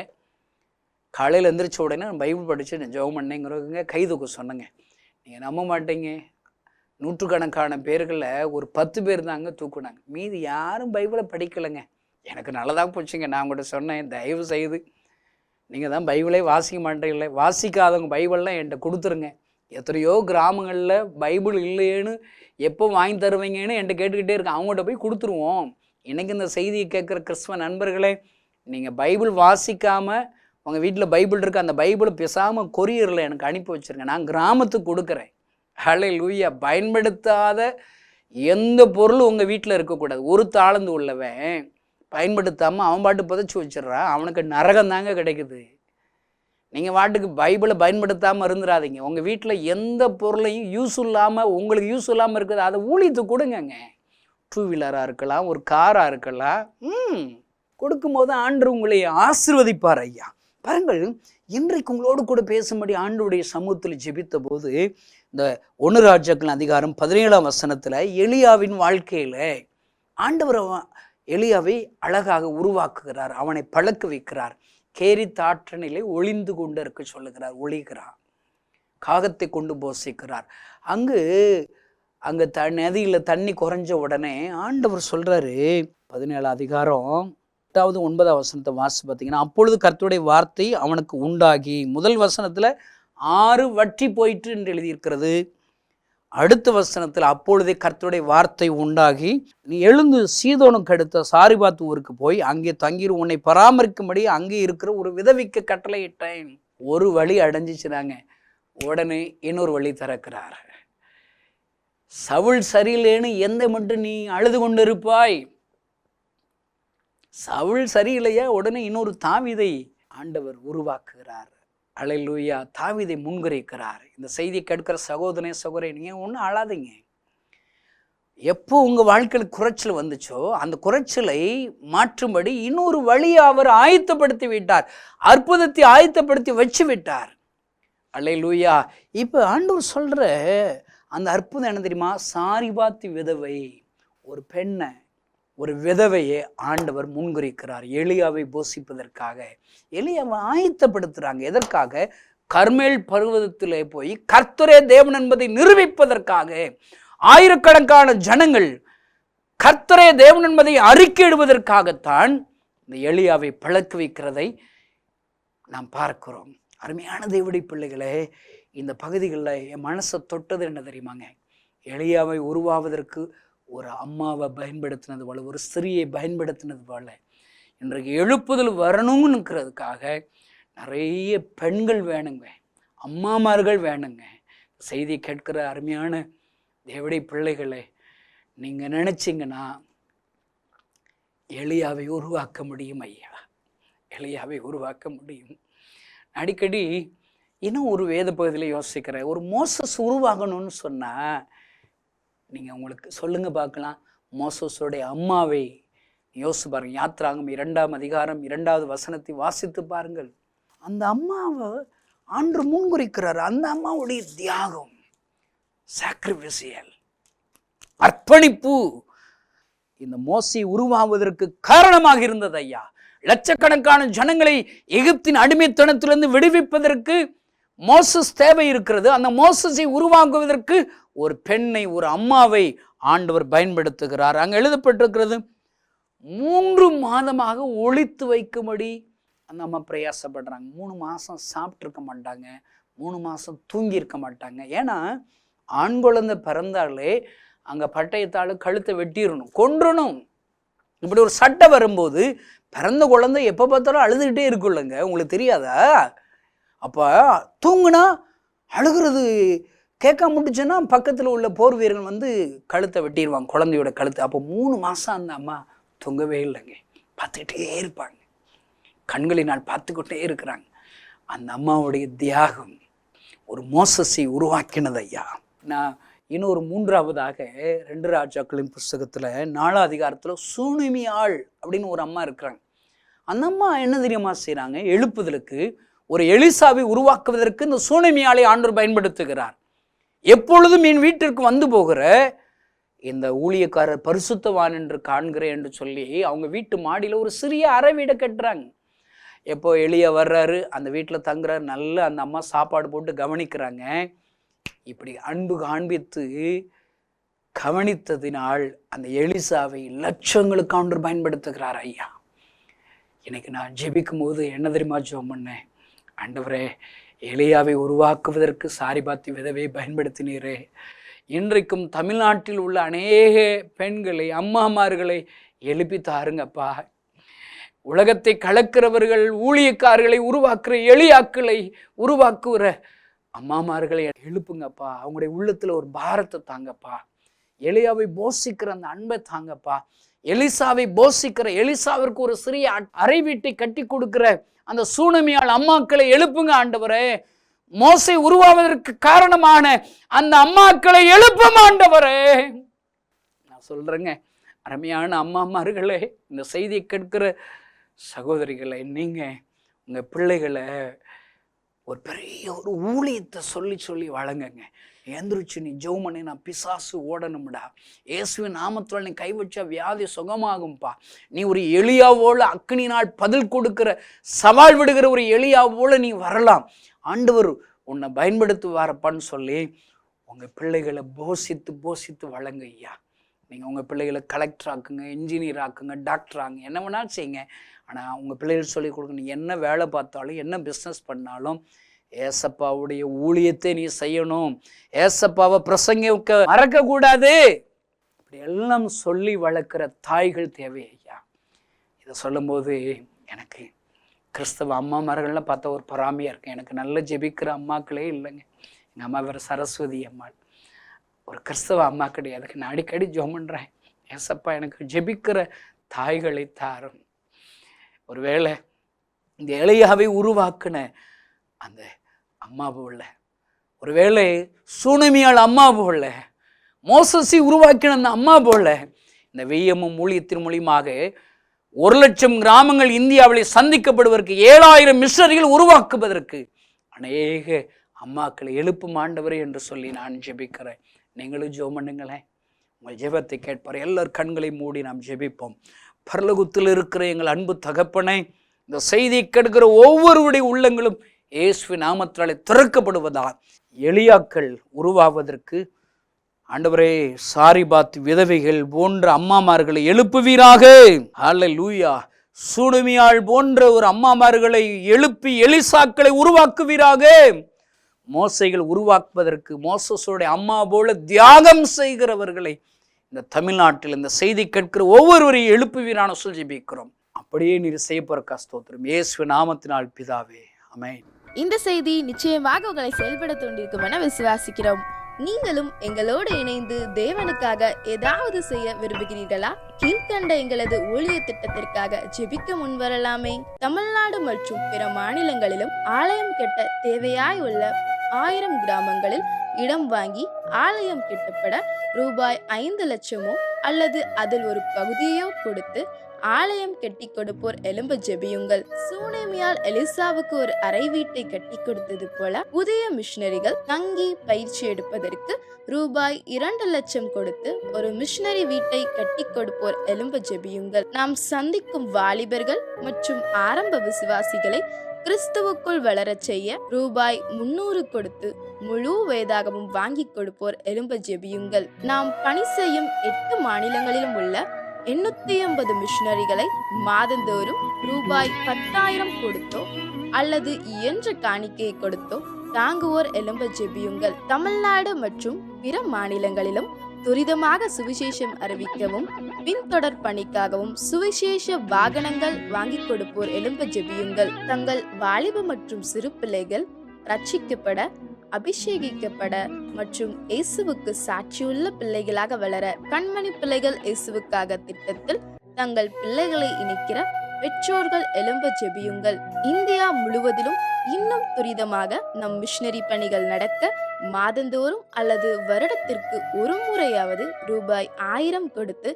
Speaker 7: காலையில் எழுந்திரிச்ச உடனே நான் பைபிள் படித்து நான் ஜெபம் பண்ணேங்கிறவங்க கை தூக்க சொன்னேங்க. நீங்கள் நம்ப மாட்டீங்க, 100கணக்கான பேர்களில் ஒரு 10 பேர் தாங்க தூக்குனாங்க. மீதி யாரும் பைபிளை படிக்கலைங்க. எனக்கு நல்லதாக போச்சுங்க. நான் உங்கள்கிட்ட சொன்னேன், தயவு செய்து நீங்கள் தான் பைபிளே வாசிக்க மாட்டீங்களே, வாசிக்காதவங்க பைபிள்லாம் என்கிட்ட கொடுத்துருங்க. எத்தனையோ கிராமங்களில் பைபிள் இல்லையேன்னு எப்போ வாங்கி தருவீங்கன்னு என்கிட்ட கேட்டுக்கிட்டே இருக்கேன். அவங்கள்ட்ட போய் கொடுத்துருவோம். இன்றைக்கி இந்த செய்தியை கேட்குற கிறிஸ்துவ நண்பர்களே, நீங்கள் பைபிள் வாசிக்காமல் உங்கள் வீட்டில் பைபிள் இருக்குது, அந்த பைபிளை பேசாமல் கொரியரில் எனக்கு அனுப்பி வச்சுருங்க, நான் கிராமத்துக்கு கொடுக்குறேன். ஹல்லேலூயா. பயன்படுத்தாத எந்த பொருளும் உங்கள் வீட்டில் இருக்கக்கூடாது. ஒரு தாளந்து உள்ளவன் பயன்படுத்தாமல் அவன் பாட்டு புதைச்சி வச்சிட்றான், அவனுக்கு நரகம் தாங்க கிடைக்குது. நீங்கள் வாட்டுக்கு பைபிளை பயன்படுத்தாமல் இருந்துடாதீங்க. உங்கள் வீட்டில் எந்த பொருளையும் யூஸ் இல்லாமல், உங்களுக்கு யூஸ் இல்லாமல் இருக்குது, அதை ஊழியத்துக்கு கொடுங்கங்க. 2 வீலராக இருக்கலாம், ஒரு காராக இருக்கலாம். கொடுக்கும்போது ஆண்டவர் உங்களை ஆசீர்வதிப்பார் ஐயா. பாருங்கள், இன்றைக்கு உங்களோடு கூட பேசும்படி ஆண்டவருடைய சமூகத்தில் ஜெபித்த போது இந்த 1 ராஜாக்கள் அதிகாரம் 17ஆம் வசனத்தில் எலியாவின் வாழ்க்கையில் ஆண்டவர் எலியாவை அழகாக உருவாக்குகிறார், அவனை பழக்க வைக்கிறார். கேரி தாற்றனிலே ஒளிந்து கொண்டு இருக்க சொல்லுகிறார், ஒளிகிறார். காகத்தை கொண்டு போசிக்கிறார். அங்கே நதியில் தண்ணி குறைஞ்ச உடனே ஆண்டவர் சொல்கிறாரு, 17 அதிகாரம் 8வது 9வது வசனத்தை வாசி பார்த்தீங்கன்னா, அப்பொழுது கர்த்தருடைய வார்த்தை அவனுக்கு உண்டாகி, முதல் வசனத்தில் 6 வற்றி போயிற்று என்று எழுதியிருக்கிறது. அடுத்த வசனத்தில் அப்பொழுதே கர்த்தருடைய வார்த்தை உண்டாகி, நீ எழுந்து சீதோனுக்கு அடுத்த சாரிபாத் ஊருக்கு போய் அங்கே தங்கிரு, உன்னை பராமரிக்கும்படி அங்கே இருக்கிற ஒரு விதவிக்கு கட்டளையிட்டேன். ஒரு வழி அடைஞ்சிச்சுனாங்க, உடனே இன்னொரு வழி திறக்கிறார். சவுல் சரியில்லைன்னு எந்த மட்டும் நீ அழுது கொண்டு இருப்பாய்? சவுல் சரியில்லையா, உடனே இன்னொரு தாவீதை ஆண்டவர் உருவாக்குகிறார். அல்லேலூயா. தாவீதை முன்குறிக்கிறார். இந்த செய்தியை கேட்கிற சகோதரனே சகோதரி, நீங்கள் ஒன்றும் அழாதீங்க. எப்போ உங்கள் வாழ்க்கையில் குறைச்சல் வந்துச்சோ அந்த குறைச்சலை மாற்றும்படி இன்னொரு வழியை அவர் ஆயத்தப்படுத்தி விட்டார், அற்புதத்தை ஆயத்தப்படுத்தி வச்சு விட்டார். அல்லேலூயா. இப்போ ஆண்டவர் சொல்கிற அந்த அற்புதம் என்ன தெரியுமா? சாரிபாத் விதவை, ஒரு பெண்ணை, ஒரு விதவையை ஆண்டவர் முன்குறிக்கிறார் எலியாவை போஷிப்பதற்காக. எலியாவை ஆயத்தப்படுத்துகிறாங்க. எதற்காக? கர்மேல் பர்வதத்திலே போய் கர்த்தரே தேவன் என்பதை நிரூபிப்பதற்காக. ஆயிரக்கணக்கான ஜனங்கள் கர்த்தரே தேவன் என்பதை அறிக்கையிடுவதற்காகத்தான் இந்த எலியாவை பழக்க வைக்கிறதை நாம் பார்க்கிறோம். அருமையான தேவனுடைய பிள்ளைகளே, இந்த பகுதிகளில் என் மனசை தொட்டது என்ன தெரியுமாங்க? எலியாவை உருவாவதற்கு ஒரு அம்மாவை பயன்படுத்தினது போல, ஒரு ஸ்திரியை பயன்படுத்தினது போல, இன்றைக்கு எழுப்புதல் வரணுங்கிறதுக்காக நிறைய பெண்கள் வேணுங்க, அம்மாமார்கள் வேணுங்க. செய்தியை கேட்கிற அருமையான தேவனுடைய பிள்ளைகளே, நீங்கள் நினச்சிங்கன்னா எலியாவை உருவாக்க முடியும் ஐயா, எலியாவை உருவாக்க முடியும். அடிக்கடி இன்னும் ஒரு வேத பகுதியில் யோசிக்கிறேன், ஒரு மோசஸ் உருவாகணும்னு சொன்னால் நீங்கள் உங்களுக்கு சொல்லுங்கள் பார்க்கலாம். மோசஸோடைய அம்மாவை யோசிச்சு பாருங்கள். யாத்ராகமம் 2ஆம் அதிகாரம் 2வது வசனத்தை வாசித்து பாருங்கள். அந்த அம்மாவை ஆண்டவர் முன்குறிக்கிறார். அந்த அம்மாவுடைய தியாகம், சாக்ரிஃபிஷியல், அர்ப்பணிப்பு இந்த மோசே உருவாவதற்கு காரணமாக இருந்தது ஐயா. லட்சக்கணக்கான ஜனங்களை எகிப்தின் அடிமைத்தனத்திலிருந்து விடுவிப்பதற்கு மோசஸ் தேவை இருக்கிறது. அந்த மோசஸை உருவாக்குவதற்கு ஒரு பெண்ணை, ஒரு அம்மாவை ஆண்டவர் பயன்படுத்துகிறார். அங்கே எழுதப்பட்டிருக்கிறது, 3 மாதமாக ஒளித்து வைக்கும்படி அந்த அம்மா பிரயாசப்படுறாங்க. 3 மாதம் சாப்பிட்ருக்க மாட்டாங்க, 3 மாதம் தூங்கியிருக்க மாட்டாங்க. ஏன்னா ஆண் குழந்தை பிறந்தாலே அங்கே பட்டயத்தால் கழுத்தை வெட்டிடணும், கொன்றணும். இப்படி ஒரு சட்டம் வரும்போது பிறந்த குழந்தை எப்போ பார்த்தாலும் அழுதுகிட்டே இருக்குல்லங்க, உங்களுக்கு தெரியாதா? அப்போ தூங்குனா அழுகிறது கேட்காம முடிச்சுன்னா பக்கத்தில் உள்ள போர் வீரர்கள் வந்து கழுத்தை வெட்டிடுவாங்க, குழந்தையோட கழுத்தை. அப்போ 3 மாதம் அந்த அம்மா தூங்கவே இல்லைங்க, பார்த்துக்கிட்டே இருப்பாங்க, கண்களினால் பார்த்துக்கிட்டே இருக்கிறாங்க. அந்த அம்மாவுடைய தியாகம் ஒரு மோசஸை உருவாக்கினது ஐயா. நான் இன்னொரு 3ஆவதாக 2 ராஜாக்களின் புஸ்தகத்தில் 4ஆம் அதிகாரத்தில் சூனிமியாள் அப்படின்னு ஒரு அம்மா இருக்கிறாங்க. அந்த அம்மா என்ன தெரியுமா செய்கிறாங்க? எழுப்புதலுக்கு ஒரு எலிசாவை உருவாக்குவதற்கு இந்த சூனிமியாளை ஆண்டவர் பயன்படுத்துகிறார். எப்பொழுதும் என் வீட்டிற்கு வந்து போகிற இந்த ஊழியக்காரர் பரிசுத்தவான் என்று காண்கிறேன் என்று சொல்லி அவங்க வீட்டு மாடியில் ஒரு சிறிய அறை வீடை கட்டுறாங்க. எப்போ எளியா வர்றாரு, அந்த வீட்டில் தங்குறாரு, நல்லா அந்த அம்மா சாப்பாடு போட்டு கவனிக்கிறாங்க. இப்படி அன்பு காண்பித்து கவனித்ததினால் அந்த எலிசாவை லட்சங்களுக்கு ஆண்டவர் பயன்படுத்துகிறார் ஐயா. எனக்கு நான் ஜெபிக்கும் போது என்ன தெரியுமா ஜெபம் பண்ணேன்? ஆண்டவரே, எலியாவை உருவாக்குவதற்கு சாரிபாத்தி விதவை பயன்படுத்தினீரே, இன்றைக்கும் தமிழ்நாட்டில் உள்ள அநேக பெண்களை, அம்மாமார்களை எழுப்பி தாருங்கப்பா. உலகத்தை கலக்கிறவர்கள், ஊழியக்காரர்களை உருவாக்குற எளியாக்களை உருவாக்குகிற அம்மாமார்களை எழுப்புங்கப்பா. அவங்களுடைய உள்ளத்துல ஒரு பாரத்தை தாங்கப்பா. எலியாவை போஷிக்கிற அந்த அன்பை தாங்கப்பா. எலிசாவை போஷிக்கிற, எலிசாவிற்கு ஒரு சிறிய அறை வீட்டை கட்டி கொடுக்கிற அந்த சூனமியால் அம்மாக்களை எழுப்புங்க ஆண்டவரே. மோசே உருவாவதற்கு காரணமான அந்த அம்மாக்களை எழுப்பும் ஆண்டவரே. நான் சொல்றேங்க, அருமையான அம்மாமார்களே, இந்த செய்தியை கேட்கிற சகோதரிகளை, நீங்க உங்க பிள்ளைகளை ஒரு பெரிய ஒரு ஊழியத்தை சொல்லி சொல்லி வழங்குங்க. எந்திரிச்சு நீ ஜெபம் பண்ணி, நான் பிசாசு ஓடணும்டா, இயேசுவின் நாமத்தில் நீ கை வச்சா வியாதி சுகமாகும்பா. நீ ஒரு எலியாவோல அக்னினால் பதில் கொடுக்கிற, சவால் விடுகிற ஒரு எலியாவோல நீ வரலாம், ஆண்டவர் உன்னை பயன்படுத்துவாரப்பான்னு சொல்லி உங்கள் பிள்ளைகளை போஷித்து போஷித்து வழங்க ஐயா. நீங்கள் உங்கள் பிள்ளைகளை கலெக்டர் ஆக்குங்க, இன்ஜினியர் ஆக்குங்க, டாக்டர் ஆகுங்க, என்ன வேணாலும் செய்யுங்க. ஆனால் உங்கள் பிள்ளைகள் சொல்லிக் கொடுங்க, நீ என்ன வேலை பார்த்தாலும், என்ன பிஸ்னஸ் பண்ணாலும் ஏசப்பாவுடைய ஊழியத்தை நீ செய்யணும், ஏசப்பாவை பிரசங்கிக்க மறக்கக்கூடாது. இப்படி எல்லாம் சொல்லி வளர்க்குற தாய்கள் தேவை ஐயா. இதை சொல்லும்போது எனக்கு கிறிஸ்தவ அம்மாமார்கள்லாம் பார்த்தா ஒரு பொறாமையாக இருக்கு. எனக்கு நல்ல ஜெபிக்கிற அம்மாக்களே இல்லைங்க. எங்கள் அம்மா வேறு சரஸ்வதி அம்மா, ஒரு கிறிஸ்தவ அம்மா கிடையாது. அதுக்கு நான் அடிக்கடி ஜெபம் பண்ணுறேன், ஏசப்பா எனக்கு ஜெபிக்கிற தாய்களை தாரும். ஒருவேளை இந்த எலியாவை உருவாக்குன அந்த அம்மா போல, ஒருவேளை சூனமியால் அம்மா போல, மோசஸை உருவாக்கின அந்த அம்மா போல, இந்த வெய்யமும் ஊழியத்தின் மூலியமாக 1,00,000 கிராமங்கள் இந்தியாவிலே சந்திக்கப்படுவதற்கு, 7,000 மிஷனரிகள் உருவாக்குவதற்கு அநேக அம்மாக்களை எழுப்பும் ஆண்டவரே என்று சொல்லி நான் ஜெபிக்கிறேன். நீங்களும் ஜெபம் பண்ணுங்களேன், உங்கள் ஜெபத்தை கேட்பார். எல்லார் கண்களை மூடி நாம் ஜெபிப்போம். பரலோகத்தில் இருக்கிற எங்கள் அன்பு தகப்பனே, இந்த செய்தியை கேட்கிற ஒவ்வொருவருடைய உள்ளங்களும் இயேசுவின் நாமத்தாலே திறக்கப்படுவதால் எலியாக்கள் உருவாவதற்கு ஆண்டவரே சாரிபாத் விதவைகள் போன்ற அம்மாமார்களை எழுப்புவீராக. ஹல்லேலூயா. சூனமியாள் போன்ற ஒரு அம்மாமார்களை எழுப்பி எலிசாக்களை உருவாக்குவீராக. மோசைகள் உருவாக்குவதற்கு மோசஸோடைய அம்மா போல தியாகம் செய்கிறவர்களை இந்த தமிழ்நாட்டில் இந்த செய்தி கேட்கிற ஒவ்வொருவரையும் எழுப்புவீரான சொல்லி ஜெபிக்கிறோம். அப்படியே நீர் செய்ய போற ஸ்தோத்திரம், இயேசுவின் நாமத்தினால் பிதாவே, ஆமென்.
Speaker 8: இந்த செய்தி நிச்சயமாக உங்களை செயல்பட தூண்டிருக்கும் என விசுவாசிக்கிறோம். நீங்களும் எங்களோடு இணைந்து தேவனுக்காக ஏதாவது செய்ய விரும்புகிறீர்களா? கீழ்கண்ட எங்களது ஊழிய திட்டத்திற்காக ஜெபிக்க முன்வரலாமே. தமிழ்நாடு மற்றும் பிற மாநிலங்களிலும் ஆலயம் கட்ட தேவையாய் உள்ள 1000 கிராமங்களில் இடம் வாங்கி ஆலயம் கட்டப்பட ரூபாய் 5 லட்சமோ அல்லது அதில் ஒரு பகுதியோ கொடுத்து ஆலயம் கட்டி கொடுப்போர் எழும்ப ஜெபியுங்கள். சூனேமியால் எலிசாவுக்கு ஒரு அறை வீட்டை கட்டி கொடுத்தது போல புதிய மிஷனரிகள் தங்கி பயிற்சி எடுப்பதற்கு ரூபாய் 2 லட்சம் கொடுத்து ஒரு மிஷனரி வீட்டை கட்டி கொடுப்போர் எழும்ப ஜெபியுங்கள். நாம் சந்திக்கும் வாலிபர்கள் மற்றும் ஆரம்ப விசுவாசிகளை கிறிஸ்துவுக்குள் வளரச் செய்ய ரூபாய் 300 கொடுத்து முழு வேதாகமும் வாங்கி கொடுப்போர் எழும்ப ஜெபியுங்கள். நாம் பணி செய்யும் 8 மாநிலங்களிலும் உள்ள 880 மிஷனரிகளை மாதந்தோறும் ரூபாய் 10,000 கொடுத்தோ அல்லது இயன்ற காணிக்கையை கொடுத்தோ தாங்குவோர் எழும்ப ஜெபியுங்கள். தமிழ்நாடு மற்றும் பிற மாநிலங்களிலும் துரிதமாக சுவிசேஷம் அறிவிக்கவும் பின்தொடர் பணிக்காகவும் சுவிசேஷ வாகனங்கள் வாங்கி கொடுப்போர் எழும்ப ஜெபியுங்கள். தங்கள் வாலிப மற்றும் சிறு பிள்ளைகள் ரட்சிக்கப்பட, அபிஷேகிக்கப்பட மற்றும் இயேசுவுக்கு சாட்சியுள்ள பிள்ளைகளாக வளர கண்மணி பிள்ளைகள் இயேசுவுக்காக திட்டத்தில் தங்கள் பிள்ளைகளை இணைக்கிற பெற்றோர்கள் எழும்ப ஜெபியுங்கள். இந்தியா முழுவதிலும் இன்னும் துரிதமாக நம் மிஷனரி பணிகள் நடக்க மாதந்தோறும் அல்லது வருடத்திற்கு ஒரு முறையாவது ரூபாய் 1000 கொடுத்து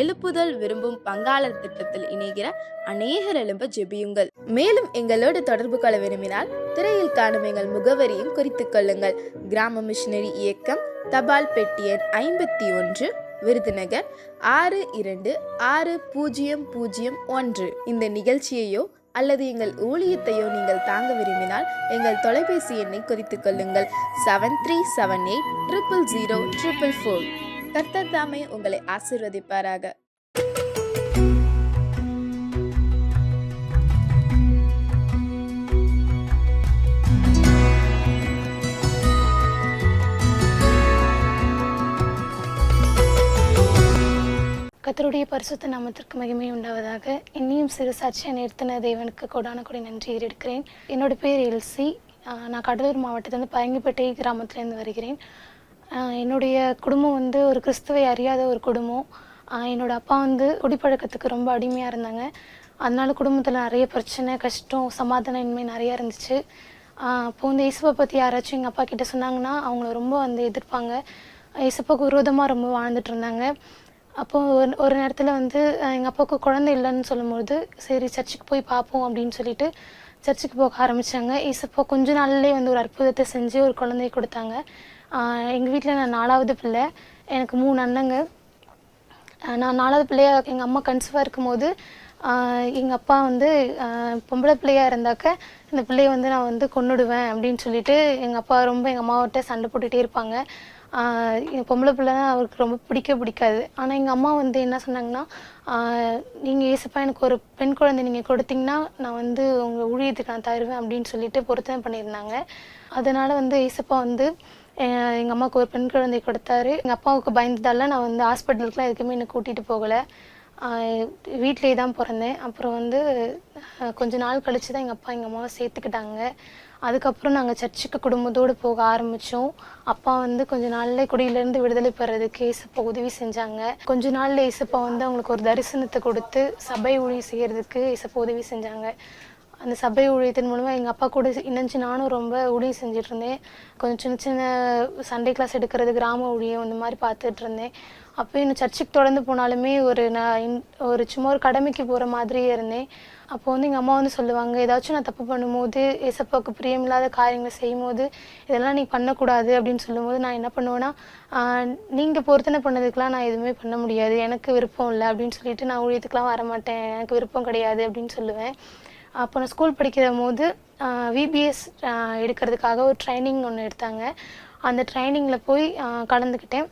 Speaker 8: எழுப்புதல் விரும்பும் பங்காளர் திட்டத்தில் இணைகிற அநேகர் எழும்ப ஜெபியுங்கள். மேலும் எங்களோடு தொடர்பு கொள்ள விரும்பினால் திரையில் காணும் எங்கள் முகவரியும் குறித்துக் கொள்ளுங்கள். கிராம மிஷனரி இயக்கம், தபால் பெட்டி எண் 51, விருதுநகர் 626001. இந்த நிகழ்ச்சியையோ அல்லது எங்கள் ஊழியத்தையோ நீங்கள் தாங்க விரும்பினால் எங்கள் தொலைபேசி எண்ணை குறித்துக் கொள்ளுங்கள். 7378000444. கர்த்தர் தாமே உங்களை ஆசீர்வதிப்பாராக.
Speaker 9: கர்த்தருடைய பரிசுத்த நாமத்திற்கு மகிமை உண்டாவதாக. இன்னியும் சிறு சாட்சியை நிறுத்தின தேவனுக்கு கொடான கொடி நன்றி எடுக்கிறேன். என்னோட பேர் எல்சி. நான் கடலூர் மாவட்டத்திலேருந்து பரங்கிப்பேட்டை கிராமத்துலேருந்து வருகிறேன். என்னுடைய குடும்பம் வந்து ஒரு கிறிஸ்துவை அறியாத ஒரு குடும்பம். என்னோட அப்பா வந்து குடிப்பழக்கத்துக்கு ரொம்ப அடிமையாக இருந்தாங்க. அதனால குடும்பத்தில் நிறைய பிரச்சனை, கஷ்டம், சமாதான இன்மை நிறையா இருந்துச்சு. அப்போ வந்து இயேசுவை பற்றி யாராச்சும் எங்கள் அப்பா கிட்ட சொன்னாங்கன்னா அவங்கள ரொம்ப வந்து எதிர்ப்பாங்க. இயேசுப்பாவுக்கு விரோதமாக ரொம்ப வாழ்ந்துட்டு இருந்தாங்க. அப்போது ஒரு நேரத்தில் வந்து எங்கள் அப்பாவுக்கு குழந்தை இல்லைன்னு சொல்லும்போது சரி சர்ச்சுக்கு போய் பார்ப்போம் அப்படின்னு சொல்லிட்டு சர்ச்சுக்கு போக ஆரம்பித்தாங்க. இயேசுப்பா கொஞ்ச நாள்லேயே வந்து ஒரு அற்புதத்தை செஞ்சு ஒரு குழந்தைய கொடுத்தாங்க. எங்கள் வீட்டில் நான் 4வது பிள்ளை. எனக்கு 3 அண்ணங்க. நான் 4வது பிள்ளையா எங்கள் அம்மா கன்சீவாக இருக்கும்போது எங்கள் அப்பா வந்து பொம்பளை பிள்ளையாக இருந்தாக்க இந்த பிள்ளைய வந்து நான் வந்து கொன்னுடுவேன் அப்படின்னு சொல்லிட்டு எங்கள் அப்பா ரொம்ப எங்கள் அம்மாவிட்ட சண்டை போட்டுகிட்டே இருப்பாங்க. பொம்பளை பிள்ளைனா அவருக்கு ரொம்ப பிடிக்காது. ஆனால் எங்கள் அம்மா வந்து என்ன சொன்னாங்கன்னா, நீங்கள் ஏசப்பா எனக்கு ஒரு பெண் குழந்தை நீங்கள் கொடுத்தீங்கன்னா நான் வந்து உங்கள் ஊழியத்துக்கு நான் தருவேன் அப்படின்னு சொல்லிட்டு பொருத்தனை பண்ணியிருந்தாங்க. அதனால் வந்து ஏசப்பா வந்து எங்கள் அம்மாவுக்கு ஒரு பெண் குழந்தை கொடுத்தாரு. எங்கள் அப்பாவுக்கு பயந்ததால நான் வந்து ஹாஸ்பிட்டலுக்குலாம் எதுக்குமே என்னை கூட்டிகிட்டு போகலை. வீட்டிலே தான் பிறந்தேன். அப்புறம் வந்து கொஞ்ச நாள் கழித்து தான் எங்கள் அப்பா எங்கள் அம்மாவை சேர்த்துக்கிட்டாங்க. அதுக்கப்புறம் நாங்கள் சர்ச்சுக்கு குடும்பத்தோடு போக ஆரம்பித்தோம். அப்பா வந்து கொஞ்ச நாள்ல குடியிலேருந்து விடுதலை பெறதுக்கு ஏசப்பா உதவி செஞ்சாங்க. கொஞ்ச நாள்ல ஏசப்பா வந்து அவங்களுக்கு ஒரு தரிசனத்தை கொடுத்து சபை ஊழியம் செய்கிறதுக்கு ஏசப்பா உதவி செஞ்சாங்க. அந்த சபை ஊழியத்தின் மூலமாக எங்கள் அப்பா கூட இணைஞ்சு நானும் ரொம்ப ஊழியம் செஞ்சுட்டு இருந்தேன். கொஞ்சம் சின்ன சண்டே கிளாஸ் எடுக்கிறது, கிராம ஊழியம் இந்த மாதிரி பார்த்துட்டு இருந்தேன். அப்போ இன்னும் சர்ச்சுக்கு தொடர்ந்து போனாலுமே நான் ஒரு சும்மா ஒரு கடமைக்கு போகிற மாதிரியே இருந்தேன். அப்போ வந்து எங்கள் அம்மா வந்து சொல்லுவாங்க, ஏதாச்சும் நான் தப்பு பண்ணும்போது ஏசப்பாவுக்கு பிரியமில்லாத காரியங்களை செய்யும்போது இதெல்லாம் நீ பண்ணக்கூடாது அப்படின்னு சொல்லும்போது நான் என்ன பண்ணுவேன்னா, நீங்கள் பொருத்தனை பண்ணதுக்கெலாம் நான் எதுவுமே பண்ண முடியாது, எனக்கு விருப்பம் இல்லை அப்படின்னு சொல்லிட்டு நான் ஊழியத்துக்கெலாம் வரமாட்டேன், எனக்கு விருப்பம் கிடையாது அப்படின்னு சொல்லுவேன். அப்போ நான் ஸ்கூல் படிக்கிற போது விபிஎஸ் எடுக்கிறதுக்காக ஒரு ட்ரைனிங் ஒன்று எடுத்தாங்க. அந்த ட்ரைனிங்கில் போய் கலந்துக்கிட்டேன்.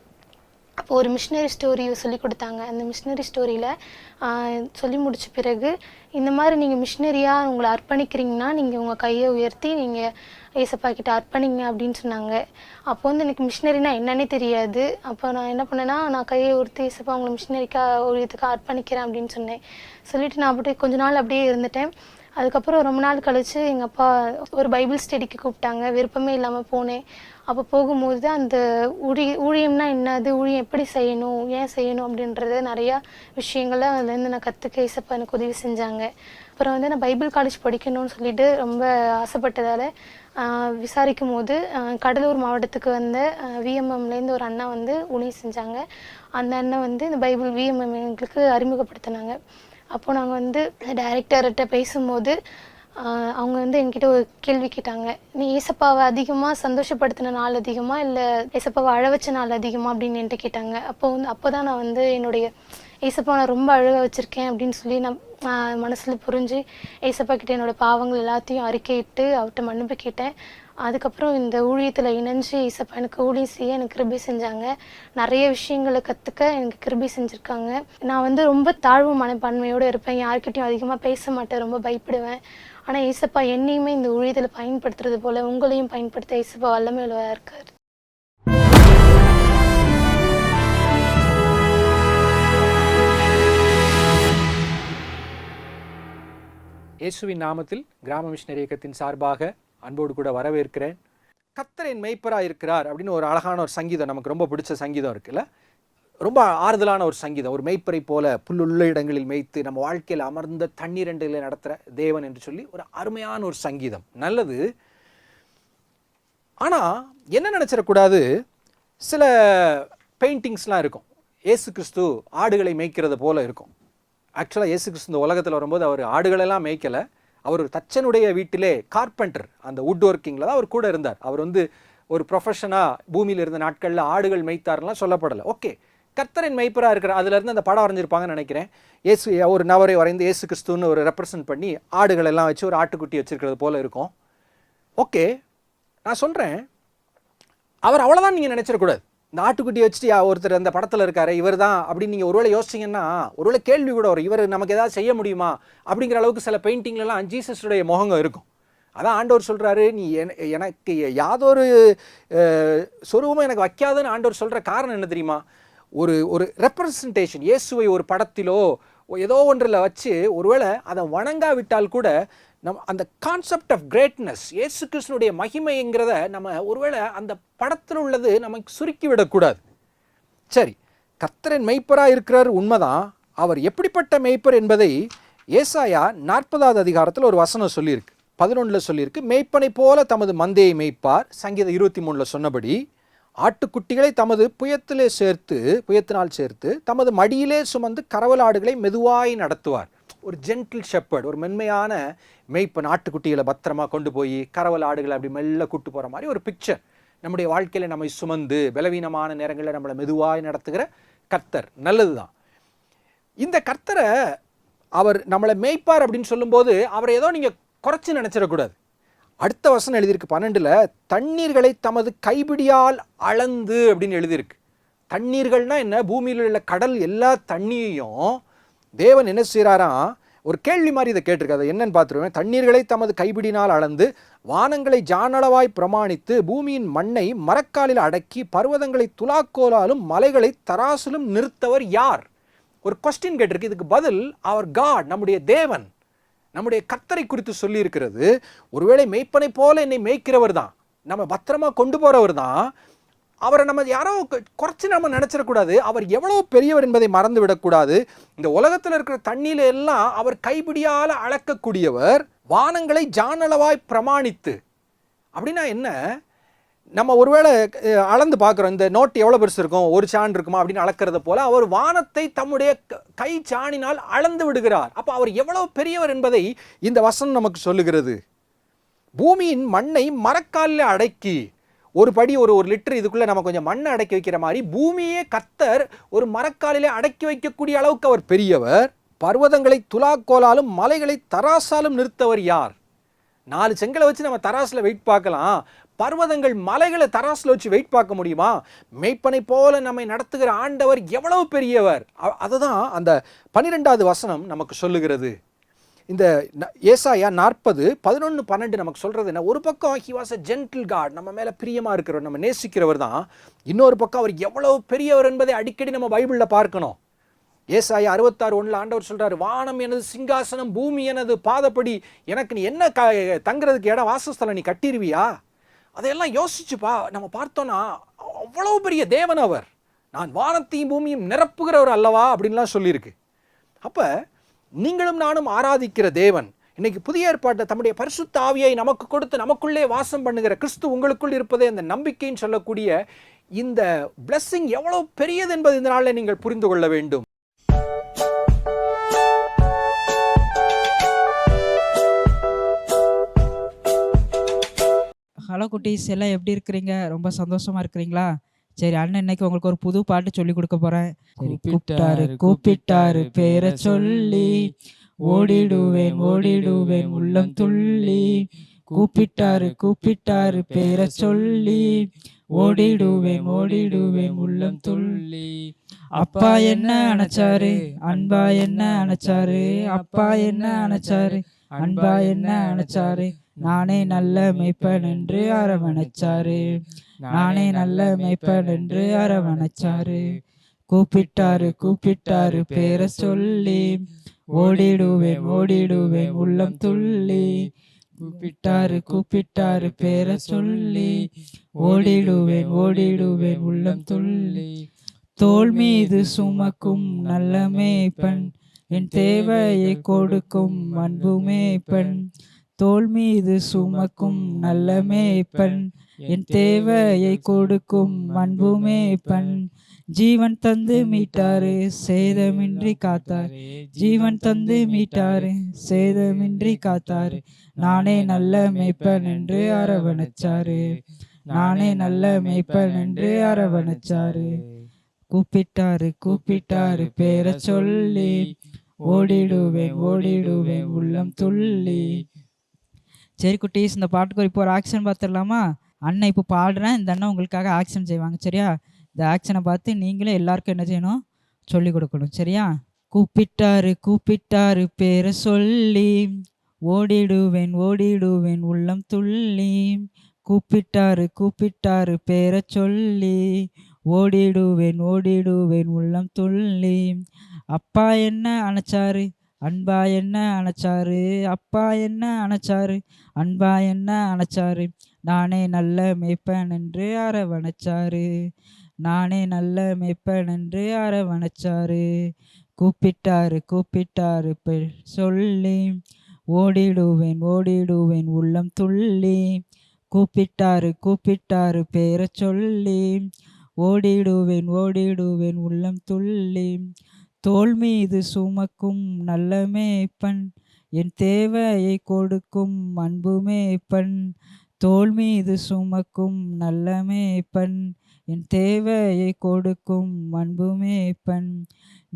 Speaker 9: அப்போ ஒரு மிஷினரி ஸ்டோரி சொல்லி கொடுத்தாங்க. அந்த மிஷினரி ஸ்டோரியில் சொல்லி முடித்த பிறகு இந்த மாதிரி நீங்கள் மிஷினரியாக உங்களை அர்ப்பணிக்கிறீங்கன்னா நீங்கள் உங்கள் கையை உயர்த்தி நீங்கள் ஏசப்பா கிட்ட அர்ப்பணிங்க அப்படின்னு சொன்னாங்க. அப்போ வந்து எனக்கு மிஷினரினா என்னன்னே தெரியாது. அப்போ நான் என்ன பண்ணேன்னா, நான் கையை உயர்த்தி ஏசப்பா உங்களை மிஷினரிக்காக ஊழியத்துக்காக அர்ப்பணிக்கிறேன் அப்படின்னு சொன்னேன். சொல்லிவிட்டு நான் அப்படியே கொஞ்ச நாள் அப்படியே இருந்துட்டேன். அதுக்கப்புறம் ரொம்ப நாள் கழித்து எங்கள் அப்பா ஒரு பைபிள் ஸ்டடிக்கு கூப்பிட்டாங்க. விருப்பமே இல்லாமல் போனேன். அப்போ போகும்போது அந்த ஊழியம்னா என்னது, ஊழியம் எப்படி செய்யணும், ஏன் செய்யணும் அப்படின்றது நிறையா விஷயங்களை அதுலேருந்து நான் கற்றுக்க ஏசப்பா எனக்கு உதவி செஞ்சாங்க. அப்புறம் வந்து நான் பைபிள் காலேஜ் படிக்கணும்னு சொல்லிட்டு ரொம்ப ஆசைப்பட்டதால் விசாரிக்கும் போது கடலூர் மாவட்டத்துக்கு வந்த விஎம்எம்லேருந்து ஒரு அண்ணா வந்து ஊழியம் செஞ்சாங்க. அந்த அண்ணன் வந்து இந்த பைபிள் விஎம்எம் எங்களுக்கு அறிமுகப்படுத்தினாங்க. அப்போது நாங்கள் வந்து டைரக்டர்கிட்ட பேசும்போது அவங்க வந்து என்கிட்ட ஒரு கேள்வி கேட்டாங்க, நீ ஏசப்பாவை அதிகமாக சந்தோஷப்படுத்தின நாள் அதிகமாக இல்லை ஏசப்பாவை அழ வச்ச நாள் அதிகமாக அப்படின்னு என்கிட்ட கேட்டாங்க. அப்போ தான் நான் வந்து என்னுடைய ஏசப்பா நான் ரொம்ப அழக வச்சுருக்கேன் அப்படின்னு சொல்லி நான் மனசில் புரிஞ்சு ஏசப்பா கிட்டே என்னோடய பாவங்கள் எல்லாத்தையும் அறிக்கையிட்டு அவர்கிட்ட மன்னிப்பு கேட்டேன். அதுக்கப்புறம் இந்த ஊழியத்தில் இணைஞ்சு ஏசப்பா எனக்கு ஊழியம் செய்ய எனக்கு கிருபை செஞ்சாங்க. நிறைய விஷயங்களை கற்றுக்க எனக்கு கிருபை செஞ்சுருக்காங்க. நான் வந்து ரொம்ப தாழ்வு மனப்பான்மையோடு இருப்பேன், யார்கிட்டையும் அதிகமாக பேச மாட்டேன், ரொம்ப பயப்படுவேன். ஆனால் ஏசப்பா என்னையுமே இந்த ஊழியத்தில் பயன்படுத்துறது போல் உங்களையும் பயன்படுத்த ஏசப்பா வல்லமை உள்ளவராக இருக்கார்.
Speaker 10: இயேசுவின் நாமத்தில் கிராம மிஷனரி இயக்கத்தின் சார்பாக அன்போடு கூட வரவேற்கிறேன். கர்த்தர் என் மேய்ப்பராக இருக்கிறார் அப்படின்னு ஒரு அழகான ஒரு சங்கீதம், நமக்கு ரொம்ப பிடிச்ச சங்கீதம் இருக்குல்ல, ரொம்ப ஆறுதலான ஒரு சங்கீதம். ஒரு மேய்ப்பரை போல புல்லுள்ள இடங்களில் மேய்த்து நம்ம வாழ்க்கையில் அமர்ந்த தண்ணீரண்டில் நடத்துகிற தேவன் என்று சொல்லி ஒரு அருமையான ஒரு சங்கீதம், நல்லது. ஆனால் என்ன நினச்சிடக்கூடாது, சில பெயிண்டிங்ஸ்லாம் இருக்கும், இயேசு கிறிஸ்து ஆடுகளை மேய்க்கிறது போல இருக்கும். ஆக்சுவலாக இயேசு கிறிஸ்து இந்த உலகத்தில் வரும்போது அவர் ஆடுகளெல்லாம் மேய்க்கலை. அவர் ஒரு தச்சனுடைய வீட்டிலே கார்பெண்டர், அந்த வுட் ஒர்க்கிங்கில் தான் அவர் கூட இருந்தார். அவர் வந்து ஒரு ப்ரொஃபஷனாக பூமியில் இருந்த நாட்களில் ஆடுகள் மேய்த்தார்லாம் சொல்லப்படலை. ஓகே, கர்த்தரின் மேய்ப்பராக இருக்கிற அதுலேருந்து அந்த படம் வரைஞ்சிருப்பாங்கன்னு நினைக்கிறேன். இயேசு ஒரு நபரை வரைந்து இயேசு கிறிஸ்துன்னு ஒரு ரெப்ரசன்ட் பண்ணி ஆடுகள் எல்லாம் வச்சு ஒரு ஆட்டுக்குட்டி வச்சுருக்கிறது போல் இருக்கும். ஓகே, நான் சொல்கிறேன், அவர் அவ்வளோதான் நீங்கள் நினச்சிடக்கூடாது. இந்த ஆட்டுக்குட்டி வச்சுட்டு ஒருத்தர் அந்த படத்தில் இருக்காரு இவர் தான் அப்படின்னு நீங்கள் ஒருவேளை யோசிச்சிங்கன்னா ஒருவேளை கேள்வி கூட வரும், இவர் நமக்கு ஏதாவது செய்ய முடியுமா அப்படிங்கிற அளவுக்கு சில பெயிண்டிங்லலாம் ஜீசஸுடைய முகங்க இருக்கும். அதான் ஆண்டவர் சொல்கிறாரு, நீ எனக்கு யாதொரு சொரூபமும் எனக்கு வைக்காதுன்னு ஆண்டவர் சொல்கிற காரணம் என்ன தெரியுமா? ஒரு ரெப்ரசன்டேஷன், இயேசுவை ஒரு படத்திலோ ஏதோ ஒன்றில் வச்சு ஒருவேளை அதை வணங்காவிட்டால் கூட நம்ம அந்த கான்செப்ட் ஆஃப் கிரேட்னஸ், இயேசு கிறிஸ்துனுடைய மகிமைங்கிறத நம்ம ஒருவேளை அந்த படத்தில் உள்ளது நமக்கு சுருக்கி விடக்கூடாது. சரி, கர்த்தரின் மெய்ப்பராக இருக்கிறார், உண்மைதான். அவர் எப்படிப்பட்ட மெய்ப்பர் என்பதை ஏசாயா 40வது அதிகாரத்தில் ஒரு வசனம் சொல்லியிருக்கு, 11 சொல்லியிருக்கு. மெய்ப்பனை போல தமது மந்தையை மெய்ப்பார், சங்கீதம் 23 சொன்னபடி. ஆட்டுக்குட்டிகளை தமது புயத்தினால் சேர்த்து தமது மடியிலே சுமந்து கரவல் ஆடுகளை மெதுவாய் நடத்துவார். ஒரு ஜென்டில் ஷெப்பர்ட், ஒரு மென்மையான மெய்ப்பன் ஆட்டுக்குட்டிகளை பத்திரமா கொண்டு போய் கரவல் ஆடுகளை அப்படி மெல்ல கூட்டு போகிற மாதிரி ஒரு பிக்சர். நம்முடைய வாழ்க்கையில் நம்மை சுமந்து பலவீனமான நேரங்களில் நம்மளை மெதுவாய் நடத்துகிற கர்த்தர், நல்லது தான். இந்த கர்த்தரை அவர் நம்மளை மேய்ப்பார் அப்படின்னு சொல்லும்போது அவரை ஏதோ நீங்கள் குறைச்சி நினச்சிடக்கூடாது. அடுத்த வசனம் எழுதியிருக்கு 12, தண்ணீர்களை தமது கைபிடியால் அளந்து அப்படின்னு எழுதியிருக்கு. தண்ணீர்கள்னால் என்ன? பூமியில் உள்ள கடல் எல்லா தண்ணியையும் தேவன் என்ன செய்கிறாராம், ஒரு கேள்வி மாதிரி இதை கேட்டிருக்கு, அதை என்னன்னு பார்த்துருவேன். தண்ணீர்களை தமது கைபிடினால் அளந்து வானங்களை ஜானளவாய் பிரமாணித்து பூமியின் மண்ணை மரக்காலில் அடக்கி பர்வதங்களை துலாக்கோலாலும் மலைகளை தராசிலும் நிறுத்தவர் யார்? ஒரு கொஸ்டின் கேட்டிருக்கு. இதுக்கு பதில் அவர் காட், நம்முடைய தேவன், நம்முடைய கர்த்தரை குறித்து சொல்லியிருக்கிறது. ஒருவேளை மேய்ப்பனை போல என்னை மேய்க்கிறவர் தான், நம்ம பத்திரமா கொண்டு போகிறவர் தான். அவரை நம்ம யாரோ குறைச்சி நம்ம நினச்சிடக்கூடாது. அவர் எவ்வளோ பெரியவர் என்பதை மறந்து விடக்கூடாது. இந்த உலகத்தில் இருக்கிற தண்ணியில எல்லாம் அவர் கைபிடியால் அளக்கக்கூடியவர். வானங்களை ஜானளவாய் பிரமாணித்து அப்படின்னா என்ன? நம்ம ஒருவேளை அளந்து பார்க்குறோம், இந்த நோட்டு எவ்வளோ பெருசு இருக்கும், ஒரு சான் இருக்குமா அப்படின்னு அளக்கிறத போல அவர் வானத்தை தம்முடைய கை சாணினால் அளந்து விடுகிறார். அப்போ அவர் எவ்வளோ பெரியவர் என்பதை இந்த வசனம் நமக்கு சொல்லுகிறது. பூமியின் மண்ணை மரக்காலில் அடக்கி, ஒரு படி ஒரு லிட்டர் இதுக்குள்ளே நம்ம கொஞ்சம் மண்ணை அடக்கி வைக்கிற மாதிரி பூமியே கர்த்தர் ஒரு மரக்காலிலே அடக்கி வைக்கக்கூடிய அளவுக்கு அவர் பெரியவர். பர்வதங்களை துலாக்கோலாலும் மலைகளை தராசாலும் நிறுத்தவர் யார்? 4 செங்கலை வச்சு நம்ம தராசில் வெயிட் பார்க்கலாம், பர்வதங்கள் மலைகளை தராசில் வச்சு வெயிட் பார்க்க முடியுமா? மெய்ப்பனை போல நம்மை நடத்துகிற ஆண்டவர் எவ்வளவு பெரியவர். அதுதான் அந்த 12வது வசனம் நமக்கு சொல்லுகிறது. இந்த ஏசாயா 40, 11, 12 நமக்கு சொல்கிறது என்ன? ஒரு பக்கம் he was a gentle god, நம்ம மேலே பிரியமாக இருக்கிறவர், நம்ம நேசிக்கிறவர் தான். இன்னொரு பக்கம் அவர் எவ்வளவு பெரியவர் என்பதை அடிக்கடி நம்ம பைபிளில் பார்க்கணும். ஏசாயா 66:1 ஆண்டவர் சொல்கிறார், வானம் எனது சிங்காசனம், பூமி எனது பாதப்படி, எனக்கு நீ என்ன தங்குறதுக்கு இடம், வாசஸ்தலம் நீ கட்டிடுவியா? அதையெல்லாம் யோசிச்சுப்பா நம்ம பார்த்தோன்னா அவ்வளோ பெரிய தேவன் அவர். நான் வானத்தையும் பூமியும் நிரப்புகிறவர் அல்லவா அப்படின்லாம் சொல்லியிருக்கு. அப்போ நீங்களும் நானும் ஆராதிக்கிற தேவன் இன்னைக்கு புதிய ஏற்பாட்டை தம்முடைய பரிசுத்த ஆவியை நமக்கு கொடுத்து நமக்குள்ளே வாசம் பண்ணுகிற கிறிஸ்து உங்களுக்குள் இருப்பதே அந்த நம்பிக்கைன்னு சொல்லக்கூடிய இந்த பிளெஸ்ஸிங் எவ்வளோ பெரியது என்பது இந்த நாளில் நீங்கள் புரிந்து கொள்ள வேண்டும்.
Speaker 11: ஹலோ குட்டீஸ், எல்லாம் எப்படி இருக்கிறீங்க? ரொம்ப சந்தோஷமா இருக்கிறீங்களா? சரி, அண்ணன் இன்னைக்கு உங்களுக்கு ஒரு புது பாட்டு சொல்லி கொடுக்க போறேன். கூப்பிட்டாரு பேரை சொல்லி, ஓடிடுவேன் உள்ளம் துள்ளி, கூப்பிட்டாரு கூப்பிட்டாரு பேரை சொல்லி ஓடிடுவேன் ஓடிடுவேன் உள்ளம் துள்ளி. அப்பா என்ன அணைச்சாரு அன்பா என்ன அணைச்சாரு, அப்பா என்ன அணைச்சாரு அன்பா என்ன அணைச்சாரு, நானே நல்ல மேய்ப்பன் என்று அரவணைச்சாரு, நானே நல்ல மேய்ப்பன் என்று அரவணைச்சாரு. கூப்பிட்டாரு கூப்பிட்டாரு பேரை சொல்லி ஓடிடுவேன் ஓடிடுவேன் உள்ளம் துள்ளி. கூப்பிட்டாரு கூப்பிட்டாரு பேரை சொல்லி ஓடிடுவேன் ஓடிடுவேன் உள்ளம் துள்ளி. தோள் மீது சுமக்கும் நல்ல மேய்ப்பன், என் தேவையை கொடுக்கும் அன்பு மேய்ப்பன். தோள் மீது சுமக்கும் நல்ல மேய்ப்பன், என் தேவையை கொடுக்கும் அன்பு மேய்ப்பன். ஜீவன் தந்து மீட்டாரு சேதமின்றி காத்தாரு, ஜீவன் தந்து மீட்டாரு சேதமின்றி காத்தாரு, நானே நல்ல மேய்ப்பன் என்று அரவணைச்சாரு, நானே நல்ல மேய்ப்பன் என்று அரவணைச்சாரு. கூப்பிட்டாரு கூப்பிட்டாரு பேரை சொல்லி ஓடிடுவேன் ஓடிடுவேன் உள்ளம் துள்ளி. சரி குட்டீஸ், இந்த பாட்டுக்கு இப்போ ஒரு ஆக்ஷன் பார்த்துடலாமா? அண்ணன் இப்போ பாடுறேன், இந்த அண்ணன் உங்களுக்காக ஆக்ஷன் செய்வாங்க. சரியா? இந்த ஆக்ஷனை பார்த்து நீங்களும் எல்லாருக்கும் என்ன செய்யணும், சொல்லி கொடுக்கணும். சரியா? கூப்பிட்டாரு கூப்பிட்டாரு பேரை சொல்லி ஓடிடுவேன் ஓடிடுவேன் உள்ளம் துள்ளி. கூப்பிட்டாரு கூப்பிட்டாரு பேரை சொல்லி ஓடிடுவேன் ஓடிடுவேன் உள்ளம் துள்ளி. அப்பா என்ன அணைச்சாரு அன்பா என்ன அணைச்சாரு, அப்பா என்ன அணைச்சாரு அன்பா என்ன அணைச்சாரு, நானே நல்ல மேய்ப்பன் என்று அரவணைச்சாரு, நானே நல்ல மேய்ப்பன் என்று அரவணைச்சாரு. கூப்பிட்டாரு கூப்பிட்டாரு சொல்லி ஓடிடுவேன் ஓடிடுவேன் உள்ளம் துள்ளி. கூப்பிட்டாரு கூப்பிட்டாரு பேரை சொல்லி ஓடிடுவேன் ஓடிடுவேன் உள்ளம் துள்ளி. தோள் மீது சுமக்கும் நல்ல மேய்ப்பன், என் தேவையை கொடுக்கும் அன்பு மேய்ப்பன். தோள் மீது சுமக்கும் நல்ல மேய்ப்பன், என் தேவையை கொடுக்கும் அன்பு மேய்ப்பன்.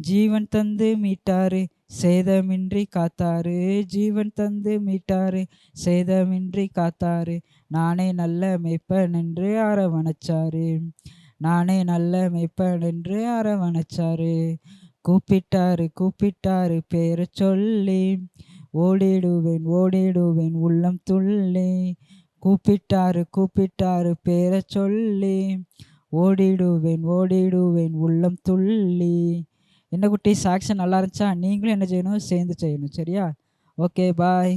Speaker 11: ஜீவன் தந்து மீட்டாரு சேதமின்றி காத்தாரு, ஜீவன் தந்து மீட்டாரு சேதமின்றி காத்தாரு, நானே நல்ல மேய்ப்பன் என்று அரவணைச்சாரு, நானே நல்ல மேய்ப்பன் என்று அரவணைச்சாரு. கூப்பிட்டாரு கூப்பிட்டாரு பேரை சொல்லி ஓடிடுவேன் ஓடிடுவேன் உள்ளம் துள்ளி. கூப்பிட்டாரு கூப்பிட்டாரு பேரை சொல்லி ஓடிடுவேன் ஓடிடுவேன் உள்ளம் துள்ளி. என்ன குட்டி, சாக்ஷன் நல்லா இருந்துச்சா? நீங்களும் என்ன செய்யணும், சேர்ந்து செய்யணும். சரியா? ஓகே, பாய்.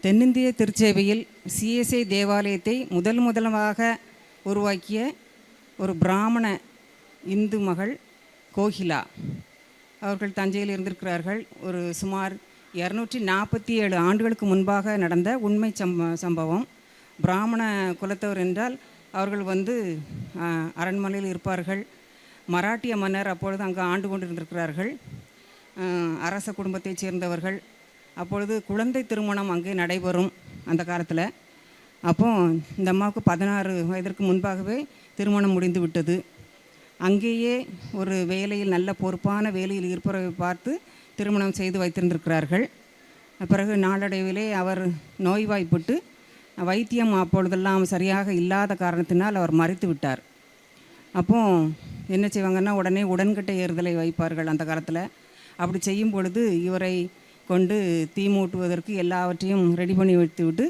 Speaker 12: தென்னிந்திய திருச்சேவையில் சிஎஸ்ஐ தேவாலயத்தை முதலாக உருவாக்கிய ஒரு பிராமண இந்து மகள் கோகிலா அவர்கள் தஞ்சையில் இருந்திருக்கிறார்கள். ஒரு சுமார் 247 ஆண்டுகளுக்கு முன்பாக நடந்த உண்மை சம்பவம். பிராமண குலத்தவர் என்றால் அவர்கள் அரண்மனையில் இருப்பார்கள். மராட்டிய மன்னர் அப்பொழுது அங்கு ஆண்டு கொண்டிருந்திருக்கிறார்கள். அரச குடும்பத்தைச் சேர்ந்தவர்கள். அப்பொழுது குழந்தை திருமணம் அங்கே நடைபெறும் அந்த காலத்தில். அப்போது இந்த அம்மாவுக்கு 16 வயதிற்கு முன்பாகவே திருமணம் முடிந்து விட்டது. அங்கேயே ஒரு வேலையில், நல்ல பொறுப்பான வேலையில் இருப்பவரை பார்த்து திருமணம் செய்து வைத்திருந்திருக்கிறார்கள். பிறகு நாளடைவிலே அவர் நோய்வாய்ப்பட்டு வைத்தியம் அப்பொழுதெல்லாம் சரியாக இல்லாத காரணத்தினால் அவர் மரித்து விட்டார். அப்போது என்ன செய்வாங்கன்னா, உடனே உடன்கட்டை ஏறுதலை வைப்பார்கள் அந்த காலத்தில். அப்படி செய்யும் பொழுது இவரை கொண்டு தீ மூட்டுவதற்கு எல்லாவற்றையும் ரெடி பண்ணி வைத்து விட்டு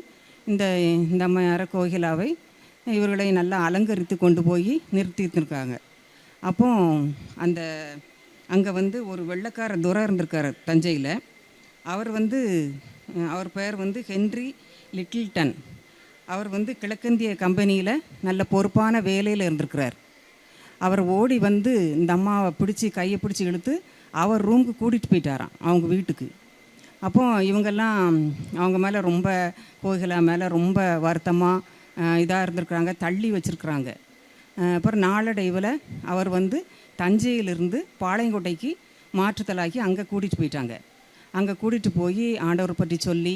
Speaker 12: இந்த அம்மையார கோகிலாவை இவர்களை நல்லா அலங்கரித்து கொண்டு போய் நிறுத்தியிருக்காங்க. அப்போ அங்கே ஒரு வெள்ளைக்கார துரை இருந்திருக்கார் தஞ்சையில். அவர் பெயர் ஹென்றி லிட்டில்டன். அவர் கிழக்கிந்திய கம்பெனியில் நல்ல பொறுப்பான வேலையில் இருந்திருக்கிறார். அவர் ஓடி இந்த அம்மாவை கையை பிடிச்சி இழுத்து அவர் ரூமுக்கு கூட்டிகிட்டு போயிட்டாராம், அவங்க வீட்டுக்கு. அப்போது இவங்கெல்லாம் அவங்க மேலே ரொம்ப, கோகிலா மேலே ரொம்ப வருத்தமாக இதாக இருந்திருக்கிறாங்க, தள்ளி வச்சுருக்குறாங்க. அப்புறம் நாளடைவில் அவர் தஞ்சையிலிருந்து பாளையங்கோட்டைக்கு மாற்றுத்தலாக்கி அங்கே கூட்டிகிட்டு போயிட்டாங்க. அங்கே கூட்டிகிட்டு போய் ஆண்டவர் பற்றி சொல்லி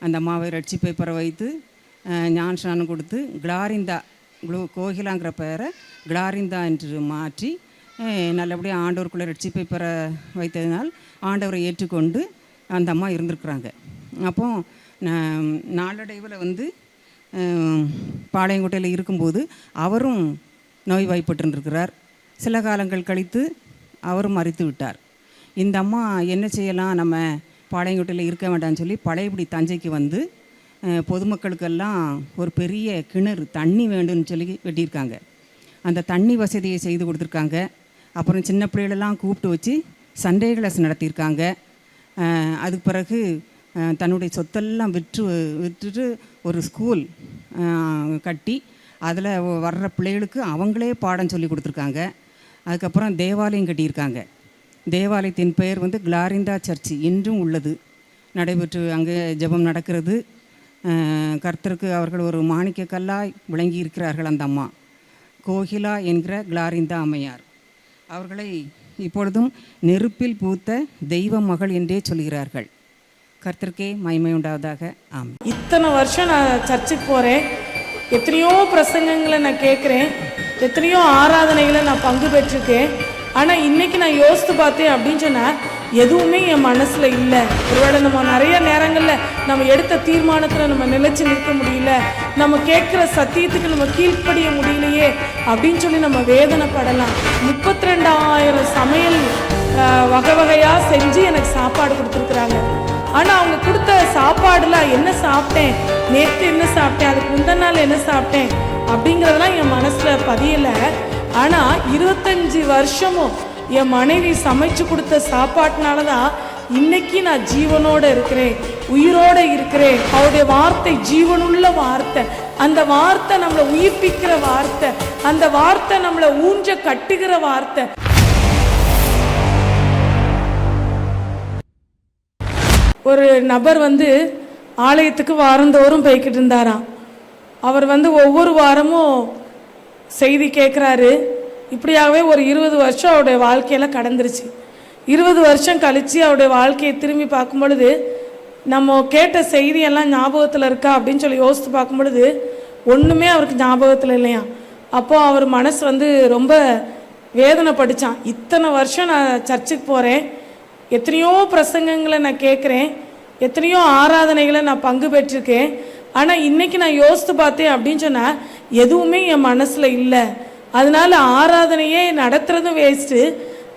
Speaker 12: அந்த அம்மாவை ரட்சிப்பை பெற வைத்து ஞானஸ்நானம் கொடுத்து கிளாரிந்தா கோகிலாங்கிற பெயரை கிளாரிந்தா என்று மாற்றி நல்லபடியாக ஆண்டவருக்குள்ளே ரட்சிப்பை பெற வைத்ததினால் ஆண்டவரை ஏற்றுக்கொண்டு அந்த அம்மா இருந்திருக்குறாங்க. அப்போ நாளடைவில் வந்து பாளையங்கோட்டையில் இருக்கும்போது அவரும் நோய்வாய்ப்பட்டிருக்கிறார். சில காலங்கள் கழித்து அவரும் மறித்து விட்டார். இந்த அம்மா என்ன செய்யலாம், நம்ம பாளையங்கோட்டையில் இருக்க வேண்டாம்னு சொல்லி பழையபடி தஞ்சைக்கு வந்து பொதுமக்களுக்கெல்லாம் ஒரு பெரிய கிணறு தண்ணி வேண்டும்னு சொல்லி வெட்டியிருக்காங்க. அந்த தண்ணி வசதியை செய்து கொடுத்துருக்காங்க. அப்புறம் சின்ன பிள்ளைகளெல்லாம் கூப்பிட்டு வச்சு சண்டே கிளாஸ் நடத்தியிருக்காங்க. அதுக்கு பிறகு தன்னுடைய சொத்தெல்லாம் விற்றுட்டு ஒரு ஸ்கூல் கட்டி அதில் வர்ற பிள்ளைகளுக்கு அவங்களே பாடம் சொல்லி கொடுத்துருக்காங்க. அதுக்கப்புறம் தேவாலயம் கட்டியிருக்காங்க. தேவாலயத்தின் பெயர் வந்து கிளாரிந்தா சர்ச்சு இன்றும் உள்ளது, நடைபெற்று அங்கே ஜெபம் நடக்கிறது. கர்த்தருக்கு அவர்கள் ஒரு மாணிக்க கல்லாய் விளங்கி இருக்கிறார்கள். அந்த அம்மா கோகிலா என்கிற கிளாரிந்தா அம்மையார் அவர்களை இப்பொழுதும் நெருப்பில் பூத்த தெய்வ மகள் என்றே சொல்கிறார்கள். கர்த்தருக்கே மகிமை உண்டாவதாக. ஆமாம்.
Speaker 13: இத்தனை வருஷம் நான் சர்ச்சுக்கு போகிறேன், எத்தனையோ பிரசங்கங்களை நான் கேட்குறேன், எத்தனையோ ஆராதனைகளை நான் பங்கு பெற்றிருக்கேன். ஆனால் இன்றைக்கி நான் யோசித்து பார்த்தேன் அப்படின்னு சொன்னால் எதுவுமே என் மனசில் இல்லை. ஒருவேளை நம்ம நிறைய நேரங்களில் நம்ம எடுத்த தீர்மானத்தில் நம்ம நிலைச்சு நிற்க முடியல, நம்ம கேட்குற சத்தியத்துக்கு நம்ம கீழ்ப்படிய முடியலையே அப்படின்னு சொல்லி நம்ம வேதனைப்படலாம். 32,000 சமையல் வகை வகையாக செஞ்சு எனக்கு சாப்பாடு கொடுத்துருக்குறாங்க. ஆனால் அவங்க கொடுத்த சாப்பாடுல என்ன சாப்பிட்டேன், நேற்று என்ன சாப்பிட்டேன், அதுக்கு முந்தின நாள் என்ன சாப்பிட்டேன் அப்படிங்கிறதெல்லாம் என் மனசில் பதியலை. ஆனால் 25 வருஷமும் என் மனைவி சமைச்சு கொடுத்த சாப்பாட்டினால தான் இன்னைக்கு நான் ஜீவனோடு இருக்கிறேன், உயிரோடு இருக்கிறேன். அவருடைய வார்த்தை ஜீவனுள்ள வார்த்தை, அந்த வார்த்தை நம்மளை உயிர்ப்பிக்கிற வார்த்தை, அந்த வார்த்தை நம்மளை ஊஞ்ச கட்டுகிற வார்த்தை. ஒரு நபர் வந்து ஆலயத்துக்கு வாரந்தோறும் போய்கிட்டு இருந்தாராம். அவர் வந்து ஒவ்வொரு வாரமும் செய்தி கேட்குறாரு. இப்படியாகவே ஒரு 20 வருஷம் அவருடைய வாழ்க்கையில் கடந்துருச்சு. 20 வருஷம் கழித்து அவருடைய வாழ்க்கையை திரும்பி பார்க்கும் பொழுது நம்ம கேட்ட செய்தியெல்லாம் ஞாபகத்தில் இருக்கா அப்படின்னு சொல்லி யோசித்து பார்க்கும் பொழுது ஒன்றுமே அவருக்கு ஞாபகத்தில் இல்லையா. அப்போது அவர் மனசு வந்து ரொம்ப வேதனைப்பட்டுச்சான். இத்தனை வருஷம் நான் சர்ச்சுக்கு போகிறேன், எத்தனையோ பிரசங்கங்களை நான் கேட்குறேன், எத்தனையோ ஆராதனைகளை நான் பங்கு பெற்றிருக்கேன். ஆனால் இன்றைக்கி நான் யோசித்து பார்த்தேன் அப்படின்னு சொன்னால் எதுவுமே என் மனசில் இல்லை. அதனால் ஆராதனையே நடத்துகிறதும் வேஸ்ட்டு.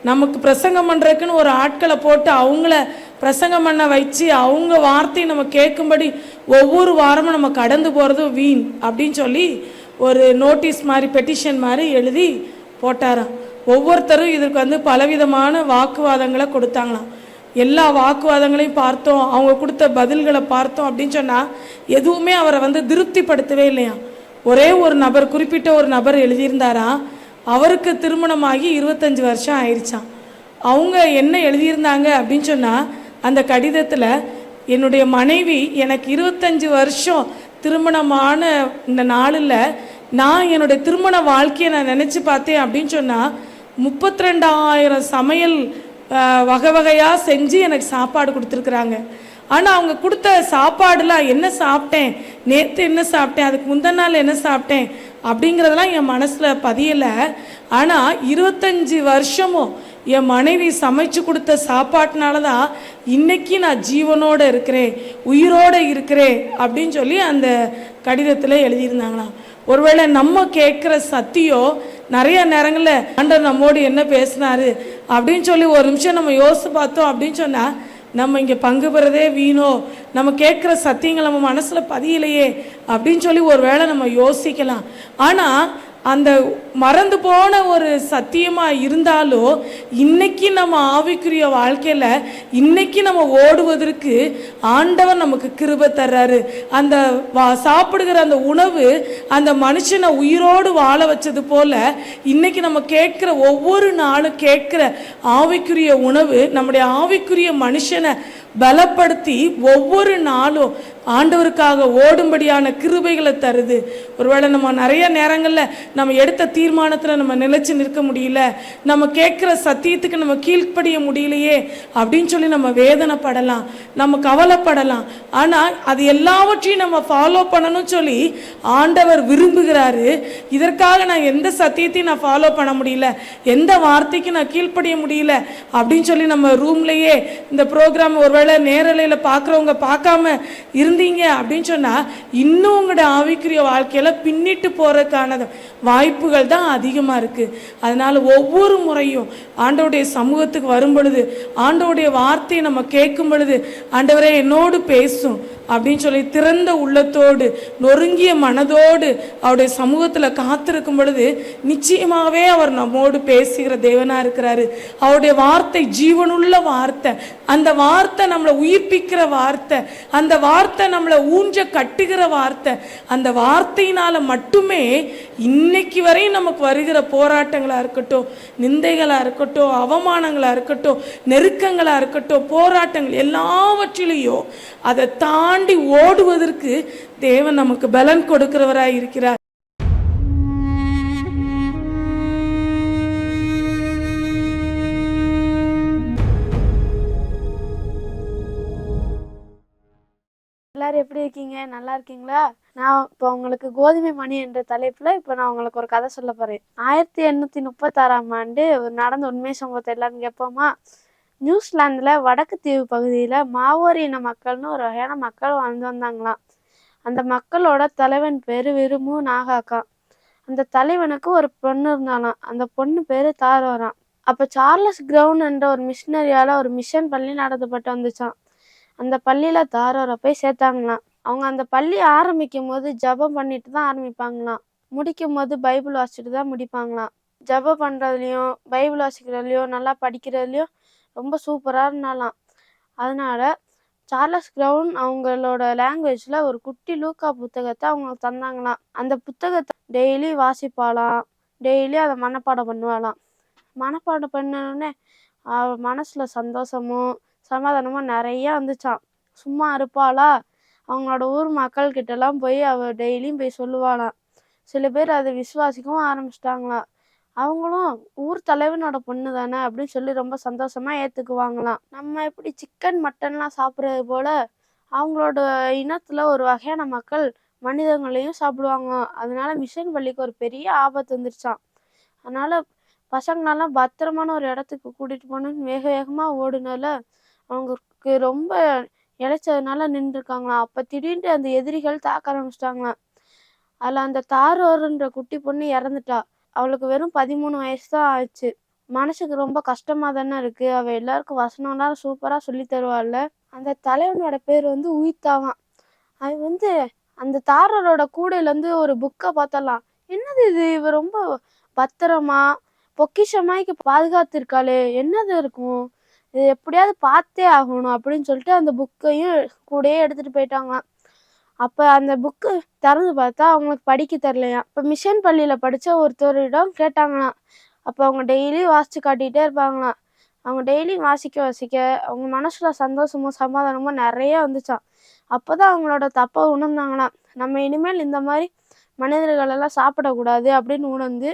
Speaker 13: நமக்கு பிரசங்கம் பண்ணுறதுக்குன்னு ஒரு ஆட்களை போட்டு அவங்கள பிரசங்கம் பண்ண வச்சு அவங்க வார்த்தையை நம்ம கேட்கும்படி ஒவ்வொரு வாரமும் நம்ம கடந்து போகிறதும் வீண் அப்படின்னு சொல்லி ஒரு நோட்டீஸ் மாதிரி பெட்டிஷன் மாதிரி எழுதி போட்டாராம். ஒவ்வொருத்தரும் இதுக்கு வந்து பலவிதமான வாக்குவாதங்களை கொடுத்தாங்களாம். எல்லா வாக்குவாதங்களையும் பார்த்தோம், அவங்க கொடுத்த பதில்களை பார்த்தோம் அப்படின்னு சொன்னால் எதுவுமே அவரை வந்து திருப்திப்படுத்தவே இல்லையா. ஒரே ஒரு நபர், குறிப்பிட்ட ஒரு நபர் எழுதியிருந்தாரா, அவருக்கு திருமணமாகி 25 வருஷம் ஆயிடுச்சான். அவங்க என்ன எழுதியிருந்தாங்க அப்படின்னு சொன்னால் அந்த கடிதத்தில், என்னுடைய மனைவி எனக்கு 25 வருஷம் திருமணமான இந்த நாளில் நான் என்னுடைய திருமண வாழ்க்கையை நான் நினச்சி பார்த்தேன் அப்படின்னு சொன்னால் 32,000 சமையல் வகை வகையாக செஞ்சு எனக்கு சாப்பாடு கொடுத்துருக்குறாங்க. ஆனால் அவங்க கொடுத்த சாப்பாடுலாம் என்ன சாப்பிட்டேன், நேற்று என்ன சாப்பிட்டேன், அதுக்கு முந்தின நாள் என்ன சாப்பிட்டேன் அப்படிங்கிறதெல்லாம் என் மனசில் பதியலை. ஆனால் 25 வருஷமும் என் மனைவி சமைச்சு கொடுத்த சாப்பாட்டினால தான் இன்றைக்கி நான் ஜீவனோடு இருக்கிறேன், உயிரோடு இருக்கிறேன் அப்படின்னு சொல்லி அந்த கடிதத்தில் எழுதியிருந்தாங்களாம். ஒருவேளை நம்ம கேட்குற சத்தியம் நிறைய நேரங்களில் ஆண்டவர் நம்மோடு என்ன பேசினாரு அப்படின்னு சொல்லி ஒரு நிமிஷம் நம்ம யோசித்து பார்த்தோம் அப்படின்னு சொன்னால் நம்ம இங்கே பங்கு பெறதே வீணோ, நம்ம கேட்குற சத்தியங்கள் நம்ம மனசில் பதியலையே அப்படின்னு சொல்லி ஒரு வேளை நம்ம யோசிக்கலாம். ஆனால் அந்த மறந்து போன ஒரு சத்தியமாக இருந்தாலும் இன்னைக்கு நம்ம ஆவிக்குரிய வாழ்க்கையில் இன்னைக்கு நம்ம ஓடுவதற்கு ஆண்டவர் நமக்கு கிருபை தர்றாரு. அந்த சாப்பிடுகிற அந்த உணவு அந்த மனுஷனை உயிரோடு வாழ வச்சது போல இன்னைக்கு நம்ம கேட்குற ஒவ்வொரு நாளும் கேட்குற ஆவிக்குரிய உணவு நம்முடைய ஆவிக்குரிய மனுஷனை பலப்படுத்தி ஒவ்வொரு நாளும் ஆண்டவருக்காக ஓடும்படியான கிருபைகளை தருது. ஒருவேளை நம்ம நிறைய நேரங்களில் நம்ம எடுத்த தீர்மானத்தில் நம்ம நிலைச்சு நிற்க முடியல, நம்ம கேட்குற சத்தியத்துக்கு நம்ம கீழ்ப்படிய முடியலையே அப்படின்னு சொல்லி நம்ம வேதனைப்படலாம், நம்ம கவலைப்படலாம். ஆனால் அது எல்லாவற்றையும் நம்ம ஃபாலோ பண்ணணும்னு சொல்லி ஆண்டவர் விரும்புகிறாரு. இதற்காக நான் எந்த சத்தியத்தையும் நான் ஃபாலோ பண்ண முடியல, எந்த வார்த்தைக்கு நான் கீழ்ப்படிய முடியல அப்படின்னு சொல்லி நம்ம ரூம்லேயே இந்த ப்ரோக்ராம் ஒருவேளை நேரலையில் பார்க்குறவங்க பார்க்காம இருந்தீங்க அப்படின்னு சொன்னால் இன்னும் உங்களோட ஆவிக்குரிய வாழ்க்கையில் பின்னிட்டு போகிறதுக்கான வாய்ப்புகள் தான் அதிகமாக இருக்குது. அதனால் ஒவ்வொரு முறையும் ஆண்டவருடைய சமூகத்துக்கு வரும் பொழுது, ஆண்டவருடைய வார்த்தையை நம்ம கேட்கும் பொழுது, ஆண்டவரே என்னோடு பேசும் அப்படின்னு சொல்லி திறந்த உள்ளத்தோடு நொறுங்கிய மனதோடு அவருடைய சமூகத்தில் காத்திருக்கும் பொழுது நிச்சயமாகவே அவர் நம்மோடு பேசுகிற தேவனாக இருக்கிறாரு. அவருடைய வார்த்தை ஜீவனுள்ள வார்த்தை, அந்த வார்த்தை நம்மளை உயிர்ப்பிக்கிற வார்த்தை, அந்த வார்த்தை நம்மளை ஊஞ்ச கட்டுகிற வார்த்தை. அந்த வார்த்தையினால் மட்டுமே இன்னைக்கு வரையும் நமக்கு வருகிற போராட்டங்களாக இருக்கட்டும், நிந்தைகளாக இருக்கட்டும், அவமானங்களாக இருக்கட்டும், நெருக்கங்களாக இருக்கட்டும், போராட்டங்கள் எல்லாவற்றிலையும் அதை தாண்டி ஓடுவதற்கு தேவன் நமக்கு பலன் கொடுக்கிறவராய் இருக்கிறார்.
Speaker 14: எல்லாரும் எப்படி இருக்கீங்க? நல்லா இருக்கீங்களா? நான் இப்போ உங்களுக்கு கோதுமை மணி என்ற தலைப்பில் இப்போ நான் உங்களுக்கு ஒரு கதை சொல்ல போகிறேன். 1836ஆம் ஆண்டு நடந்த உண்மை சம்பவத்தை எல்லாரும் கேட்போமா? நியூசிலாந்தில் வடக்கு தீவு பகுதியில் மாவோரி இன மக்கள்னு ஒரு வகையான மக்கள் வாழ்ந்து வந்தாங்களாம். அந்த மக்களோட தலைவன் பேர் விரும்பு நாகாக்கா. அந்த தலைவனுக்கு ஒரு பொண்ணு இருந்தாலாம். அந்த பொண்ணு பேர் தாரோராம். அப்போ சார்லஸ் கிரவுன் என்ற ஒரு மிஷினரியால் ஒரு மிஷன் பள்ளி நடத்தப்பட்டு வந்துச்சான். அந்த பள்ளியில் தாரோரை போய் சேர்த்தாங்களாம். அவங்க அந்த பள்ளி ஆரம்பிக்கும் போது ஜபம் பண்ணிட்டு தான் ஆரம்பிப்பாங்களாம். முடிக்கும் போது பைபிள் வாசிச்சுட்டு தான் முடிப்பாங்களாம். ஜபம் பண்ணுறதுலையும் பைபிள் வாசிக்கிறதுலையும் நல்லா படிக்கிறதுலையும் ரொம்ப சூப்பராக இருந்தாலாம். அதனால சார்லஸ் கிரவுன் அவங்களோட லாங்குவேஜில் ஒரு குட்டி லூக்கா புத்தகத்தை அவங்களுக்கு தந்தாங்களாம். அந்த புத்தகத்தை டெய்லி வாசிப்பாலாம், டெய்லி அதை மனப்பாடம் பண்ணுவாளாம். மனப்பாடம் பண்ணோடனே மனசில் சந்தோஷமும் சமாதானமும் நிறையா வந்துச்சான். சும்மா இருப்பாளா, அவங்களோட ஊர் மக்கள்கிட்டலாம் போய் அவள் டெய்லியும் போய் சொல்லுவாளாம். சில பேர் அதை விசுவாசிக்கவும் ஆரம்பிச்சிட்டாங்களாம். அவங்களும் ஊர் தலைவனோட பொண்ணு தானே அப்படின்னு சொல்லி ரொம்ப சந்தோஷமாக ஏற்றுக்குவாங்களாம். நம்ம எப்படி சிக்கன் மட்டன்லாம் சாப்பிட்றது போல் அவங்களோட இனத்தில் ஒரு வகையான மக்கள் மனிதங்களையும் சாப்பிடுவாங்க. அதனால மிஷன் பள்ளிக்கு ஒரு பெரிய ஆபத்து வந்துருச்சான். அதனால் பசங்களெல்லாம் பத்திரமான ஒரு இடத்துக்கு கூட்டிகிட்டு போகணுன்னு வேக வேகமாக ஓடுனால அவங்களுக்கு ரொம்ப இழைச்சதுனால நின்றுருக்காங்களாம். அப்போ திடீர்னு அந்த எதிரிகள் தாக்க ஆரம்பிச்சிட்டாங்களாம். அதில் அந்த தாரோருன்ற குட்டி பொண்ணு இறந்துட்டா. அவளுக்கு வெறும் 13 வயசு தான் ஆச்சு. மனசுக்கு ரொம்ப கஷ்டமாக தானே இருக்குது. அவள் எல்லாருக்கும் வசனம்லாம் சூப்பராக சொல்லி தருவாள்ல. அந்த தலைவனோட பேர் உயித்தாவான். அது அந்த தாரோரோட கூடையிலேருந்து ஒரு புக்கை பார்த்தலாம். என்னது இது, இவ ரொம்ப பத்திரமா பொக்கிஷமாய்க்கு பாதுகாத்திருக்காளே, என்னது இருக்கும், இது எப்படியாவது பார்த்தே ஆகணும் அப்படின்னு சொல்லிட்டு அந்த புக்கையும் கூடயே எடுத்துகிட்டு போயிட்டாங்களாம். அப்போ அந்த புக்கு திறந்து பார்த்தா அவங்களுக்கு படிக்க தரலையா. இப்போ மிஷன் பள்ளியில் படித்த ஒருத்தரிடம் கேட்டாங்களாம். அப்போ அவங்க டெய்லி வாசித்து காட்டிகிட்டே இருப்பாங்களாம். அவங்க டெய்லி வாசிக்க அவங்க மனசில் சந்தோஷமும் சமாதானமும் நிறையா வந்துச்சான். அப்போ தான் அவங்களோட தப்பை உணர்ந்தாங்களாம். நம்ம இனிமேல் இந்த மாதிரி மனிதர்களெல்லாம் சாப்பிடக்கூடாது அப்படின்னு உணர்ந்து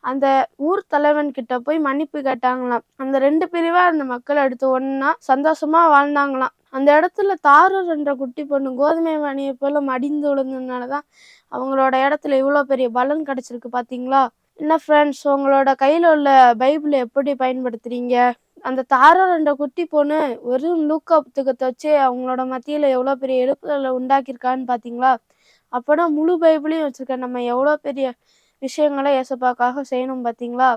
Speaker 14: அந்த ஊர் தலைவன்கிட்ட போய் மன்னிப்பு கேட்டாங்களாம். அந்த 2 பிரிவாக அந்த மக்கள் அடுத்து ஒன்றா சந்தோஷமாக வாழ்ந்தாங்களாம். அந்த இடத்துல தாரூர் என்ற குட்டி பொண்ணு கோதுமை மணியை போல மடிந்து விழுந்ததுனால தான் அவங்களோட இடத்துல இவ்வளோ பெரிய பலன் கிடச்சிருக்கு பார்த்தீங்களா? என்ன ஃப்ரெண்ட்ஸ், உங்களோட கையில் உள்ள பைபிளை எப்படி பயன்படுத்துகிறீங்க? அந்த தாரூர் என்ற குட்டி பொண்ணு வெறும் லூக்கா புத்தகத்தை வச்சு அவங்களோட மத்தியில் எவ்வளோ பெரிய எழுப்புதலை உண்டாக்கியிருக்கான்னு பார்த்தீங்களா? அப்போனா முழு பைபிளையும் வச்சுருக்க நம்ம எவ்வளோ பெரிய விஷயங்களை ஏசப்பாக்காக செய்யணும் பார்த்தீங்களா?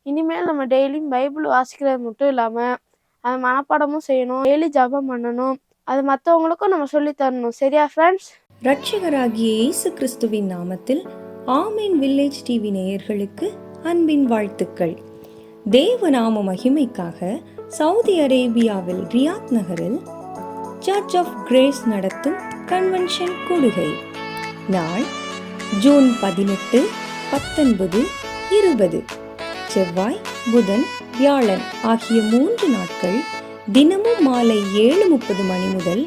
Speaker 14: இனிமேல் நம்ம டெய்லியும் பைபிள் வாசிக்கிறது மட்டும் இல்லாமல் அதை மனப்பாடமும் செய்யணும், டெய்லி ஜபம் பண்ணணும், அது மற்றவங்களுக்கும் நம்ம சொல்லித்தரணும். சரியா ஃப்ரெண்ட்ஸ்?
Speaker 15: இரட்சகராகிய இயேசு கிறிஸ்துவின் நாமத்தில் ஆமீன் வில்லேஜ் டிவி நேயர்களுக்கு அன்பின் வாழ்த்துக்கள். தேவநாம மகிமைக்காக சவுதி அரேபியாவில் ரியாத் நகரில் சர்ச் ஆஃப் கிரேஸ் நடத்தும் கன்வென்ஷன் கூடுகை நாள் ஜூன் 18, 19, 20 செவ்வாய், புதன், வியாழன் ஆகிய 3 நாட்கள் தினமும் மாலை 7:30 மணி முதல்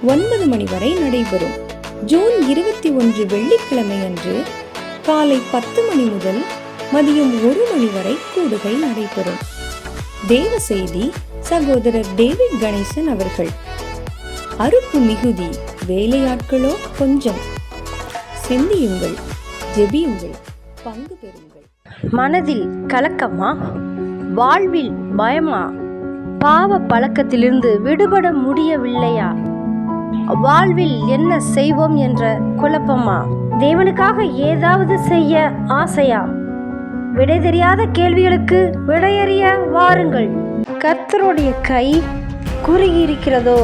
Speaker 15: 9 மணி வரை நடைபெறும். ஜூன் 21 வெள்ளிக்கிழமை அன்று காலை 10 மணி முதல் மதியம் 1 மணி வரை கூடுகை நடைபெறும். தேவ செய்தி சகோதரர் டேவிட் கணேசன் அவர்கள். அறுப்பு மிகுதி, வேலையாட்களோ கொஞ்சம். சிந்தியுங்கள், ஜெபியுங்கள், பங்கு பெறுங்கள்.
Speaker 16: மனதில் கலக்கமா? வாழ்வில் பயமா? பாவ பழக்கத்திலிருந்து விடுபட முடியவில்லையா? வாழ்வில் என்ன செய்வோம் என்ற குழப்பமா? தேவனுக்காக ஏதாவது செய்ய ஆசையா? விடை தெரியாத கேள்விகளுக்கு விடையறிய வாருங்கள். கர்த்தருடைய கை குறுகியிருக்கிறதோ?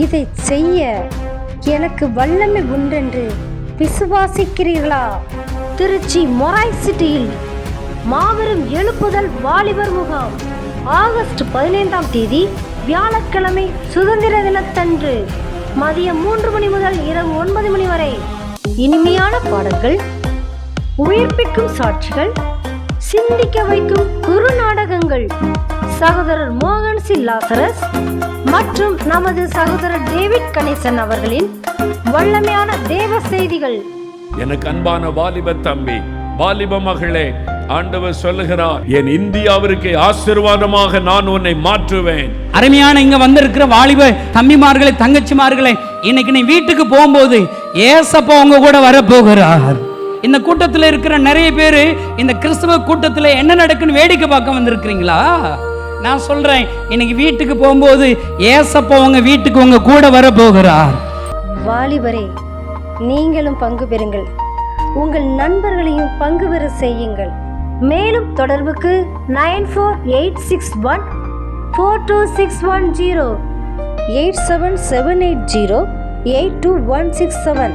Speaker 16: இதை செய்ய எனக்கு வல்லமை உண்டென்று விசுவாசிக்கிறீர்களா? திருச்சி மொராய் சிட்டியில் மாபெரும் எழுப்புதல் வாலிபர் முகாம் ஆகஸ்ட் 15ஆம் தேதி வியாழக்கிழமை சுதந்திர தினத்தன்று மதியம் 3 மணி முதல் இரவு 9 மணி வரை. இனிமையான பாடல்கள், உயிர்ப்பிக்கும் சாட்சிகள், சிந்திக்க வைக்கும் குறு நாடகங்கள். சகோதரர் மோகன் சி லாசரஸ் மற்றும் நமது சகோதரர் டேவிட் கணேசன் அவர்களின் வல்லமையான தேவ செய்திகள்.
Speaker 17: எனக்கு அன்பான வாலிப தம்பி, வாலிப மகளே, ஆண்டவர் சொல்லுகிறார், என் இந்தியாவிற்கு ஆசீர்வாதமாக நான் உன்னை மாற்றுவேன்.
Speaker 7: அருமையான இங்க வந்திருக்கிற வாலிப தம்பிமார்களே, தங்கச்சிமார்களே, இன்னைக்கு நீ வீட்டுக்கு போகும்போது ஏசப்பா உங்க கூட வரப்போகிறார். இந்த கூட்டத்தில் இருக்கிற நிறைய பேர் இந்த கிறிஸ்தவ கூட்டத்தில் என்ன நடக்குன்னு வேடிக்கை பார்க்க வந்திருக்கிறீங்களா? நான் சொல்றேன், இன்னைக்கு வீட்டுக்கு போகும்போது ஏசப்பா உங்க வீட்டுக்கு உங்க கூட வரப்போகிறார்.
Speaker 16: வாலிபரே, நீங்களும் பங்கு பெறுங்கள், உங்கள் நண்பர்களையும் பங்கு பெற செய்யுங்கள். மேலும் தொடர்புக்கு 9486142610, 87780822167.